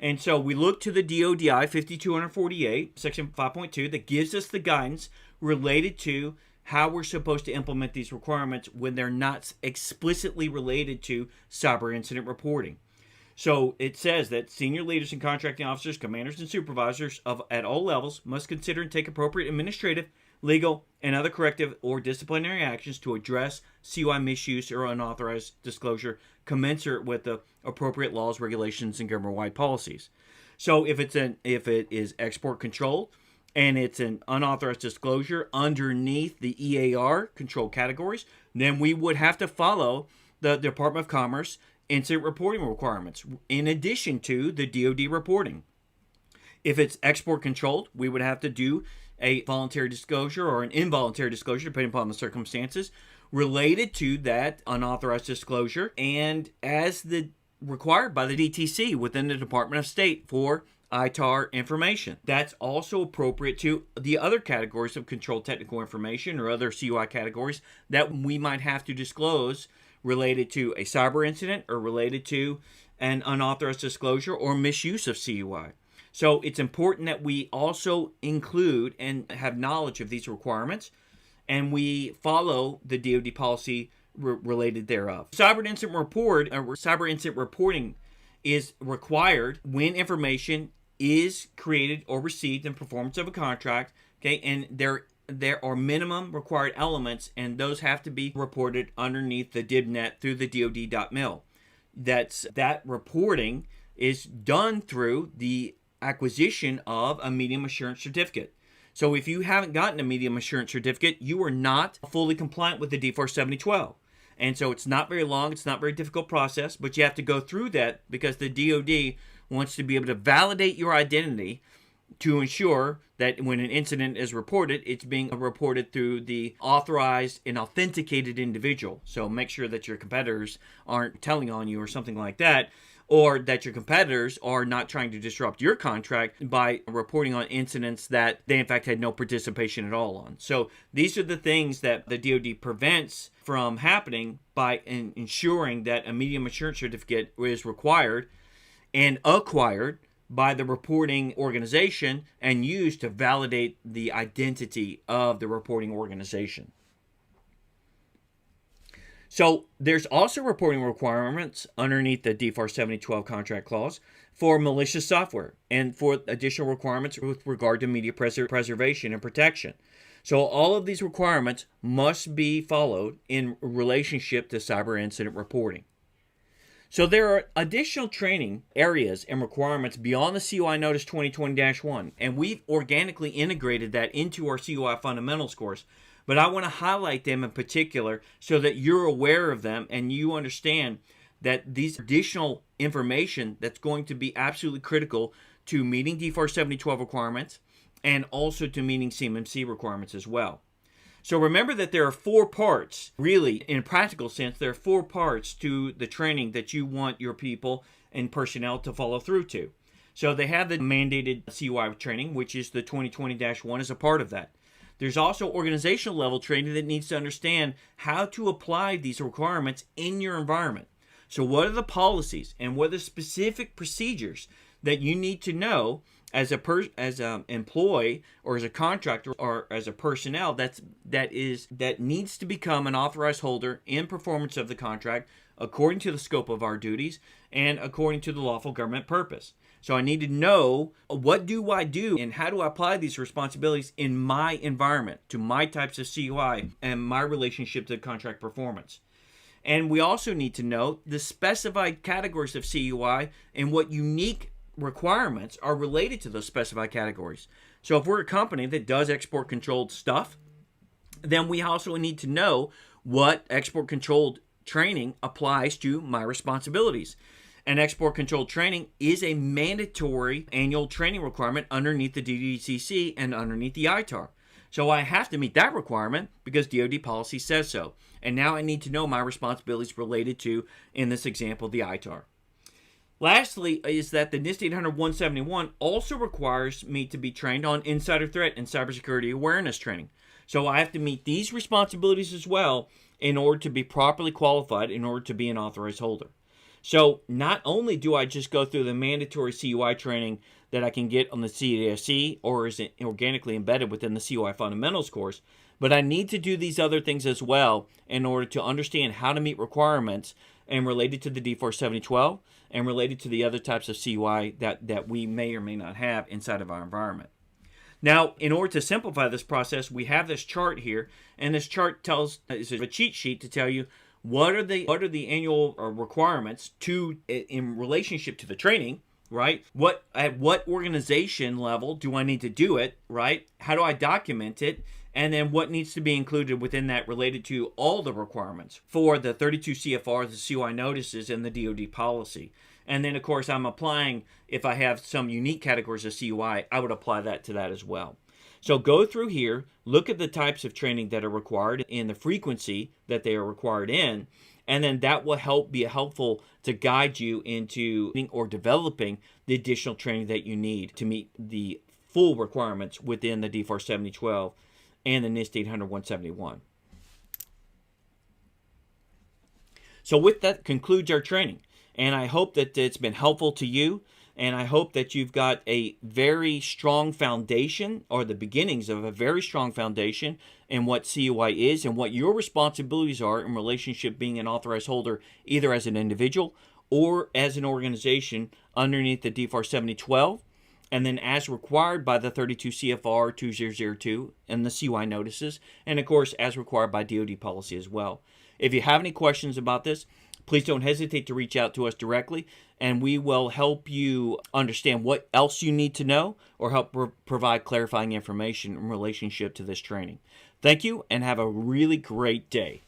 And so we look to the DODI 5248, section 5.2, that gives us the guidance related to how we're supposed to implement these requirements when they're not explicitly related to cyber incident reporting. So it says that senior leaders and contracting officers, commanders, and supervisors at all levels must consider and take appropriate administrative, legal, and other corrective or disciplinary actions to address CUI misuse or unauthorized disclosure commensurate with the appropriate laws, regulations, and government-wide policies. So if it is export controlled and it's an unauthorized disclosure underneath the EAR control categories, then we would have to follow the Department of Commerce incident reporting requirements in addition to the DoD reporting. If it's export controlled, we would have to do a voluntary disclosure or an involuntary disclosure, depending upon the circumstances, related to that unauthorized disclosure and as required by the DTC within the Department of State for ITAR information. That's also appropriate to the other categories of controlled technical information or other CUI categories that we might have to disclose related to a cyber incident or related to an unauthorized disclosure or misuse of CUI. So it's important that we also include and have knowledge of these requirements and we follow the DoD policy related thereof. Cyber incident reporting is required when information is created or received in performance of a contract, okay, and there are minimum required elements, and those have to be reported underneath the DIBnet through the DoD.mil. That reporting is done through the acquisition of a medium assurance certificate. So if you haven't gotten a medium assurance certificate, you are not fully compliant with the DFARS 7012. And so it's not very long, it's not a very difficult process, but you have to go through that because the DoD wants to be able to validate your identity to ensure that when an incident is reported, it's being reported through the authorized and authenticated individual. So make sure that your competitors aren't telling on you or something like that, or that your competitors are not trying to disrupt your contract by reporting on incidents that they in fact had no participation at all on. So these are the things that the DoD prevents from happening by ensuring that a medium assurance certificate is required and acquired by the reporting organization and used to validate the identity of the reporting organization. So there's also reporting requirements underneath the DFARS 7012 contract clause for malicious software and for additional requirements with regard to media preservation and protection. So all of these requirements must be followed in relationship to cyber incident reporting. So there are additional training areas and requirements beyond the CUI Notice 2020-1, and we've organically integrated that into our CUI Fundamentals course. But I want to highlight them in particular so that you're aware of them and you understand that these additional information that's going to be absolutely critical to meeting DFARS 7012 requirements and also to meeting CMMC requirements as well. So remember that there are 4 parts, really, in a practical sense, there are 4 parts to the training that you want your people and personnel to follow through to. So they have the mandated CUI training, which is the 2020-1 as a part of that. There's also organizational level training that needs to understand how to apply these requirements in your environment. So what are the policies and what are the specific procedures that you need to know as an employee or as a contractor or as a personnel that needs to become an authorized holder in performance of the contract according to the scope of our duties and according to the lawful government purpose. So I need to know what do I do and how do I apply these responsibilities in my environment to my types of CUI and my relationship to contract performance. And we also need to know the specified categories of CUI and what unique requirements are related to those specified categories. So if we're a company that does export controlled stuff, then we also need to know what export controlled training applies to my responsibilities. And export controlled training is a mandatory annual training requirement underneath the DDCC and underneath the ITAR. So I have to meet that requirement because DoD policy says so. And now I need to know my responsibilities related to, in this example, the ITAR. Lastly, is that the NIST 800-171 also requires me to be trained on insider threat and cybersecurity awareness training. So I have to meet these responsibilities as well in order to be properly qualified, in order to be an authorized holder. So not only do I just go through the mandatory CUI training that I can get on the CDSC or is organically embedded within the CUI Fundamentals course, but I need to do these other things as well in order to understand how to meet requirements and related to the DFARS 7012 and related to the other types of CUI that we may or may not have inside of our environment. Now, in order to simplify this process, we have this chart here, and this chart is a cheat sheet to tell you what are the annual requirements in relationship to the training, right? At what organization level do I need to do it, right? How do I document it? And then what needs to be included within that related to all the requirements for the 32 CFR, the CUI notices, and the DoD policy. And then, of course, I'm applying, if I have some unique categories of CUI, I would apply that to that as well. So go through here, look at the types of training that are required and the frequency that they are required in, and then that will be helpful to guide you into or developing the additional training that you need to meet the full requirements within the DFARS 7012 and the NIST 800-171. So with that concludes our training, and I hope that it's been helpful to you, and I hope that you've got a very strong foundation, or the beginnings of a very strong foundation in what CUI is and what your responsibilities are in relationship being an authorized holder, either as an individual or as an organization underneath the DFARS 7012, and then as required by the 32 CFR 2002 and the CUI notices, and of course as required by DoD policy as well. If you have any questions about this, please don't hesitate to reach out to us directly, and we will help you understand what else you need to know or help provide clarifying information in relationship to this training. Thank you, and have a really great day.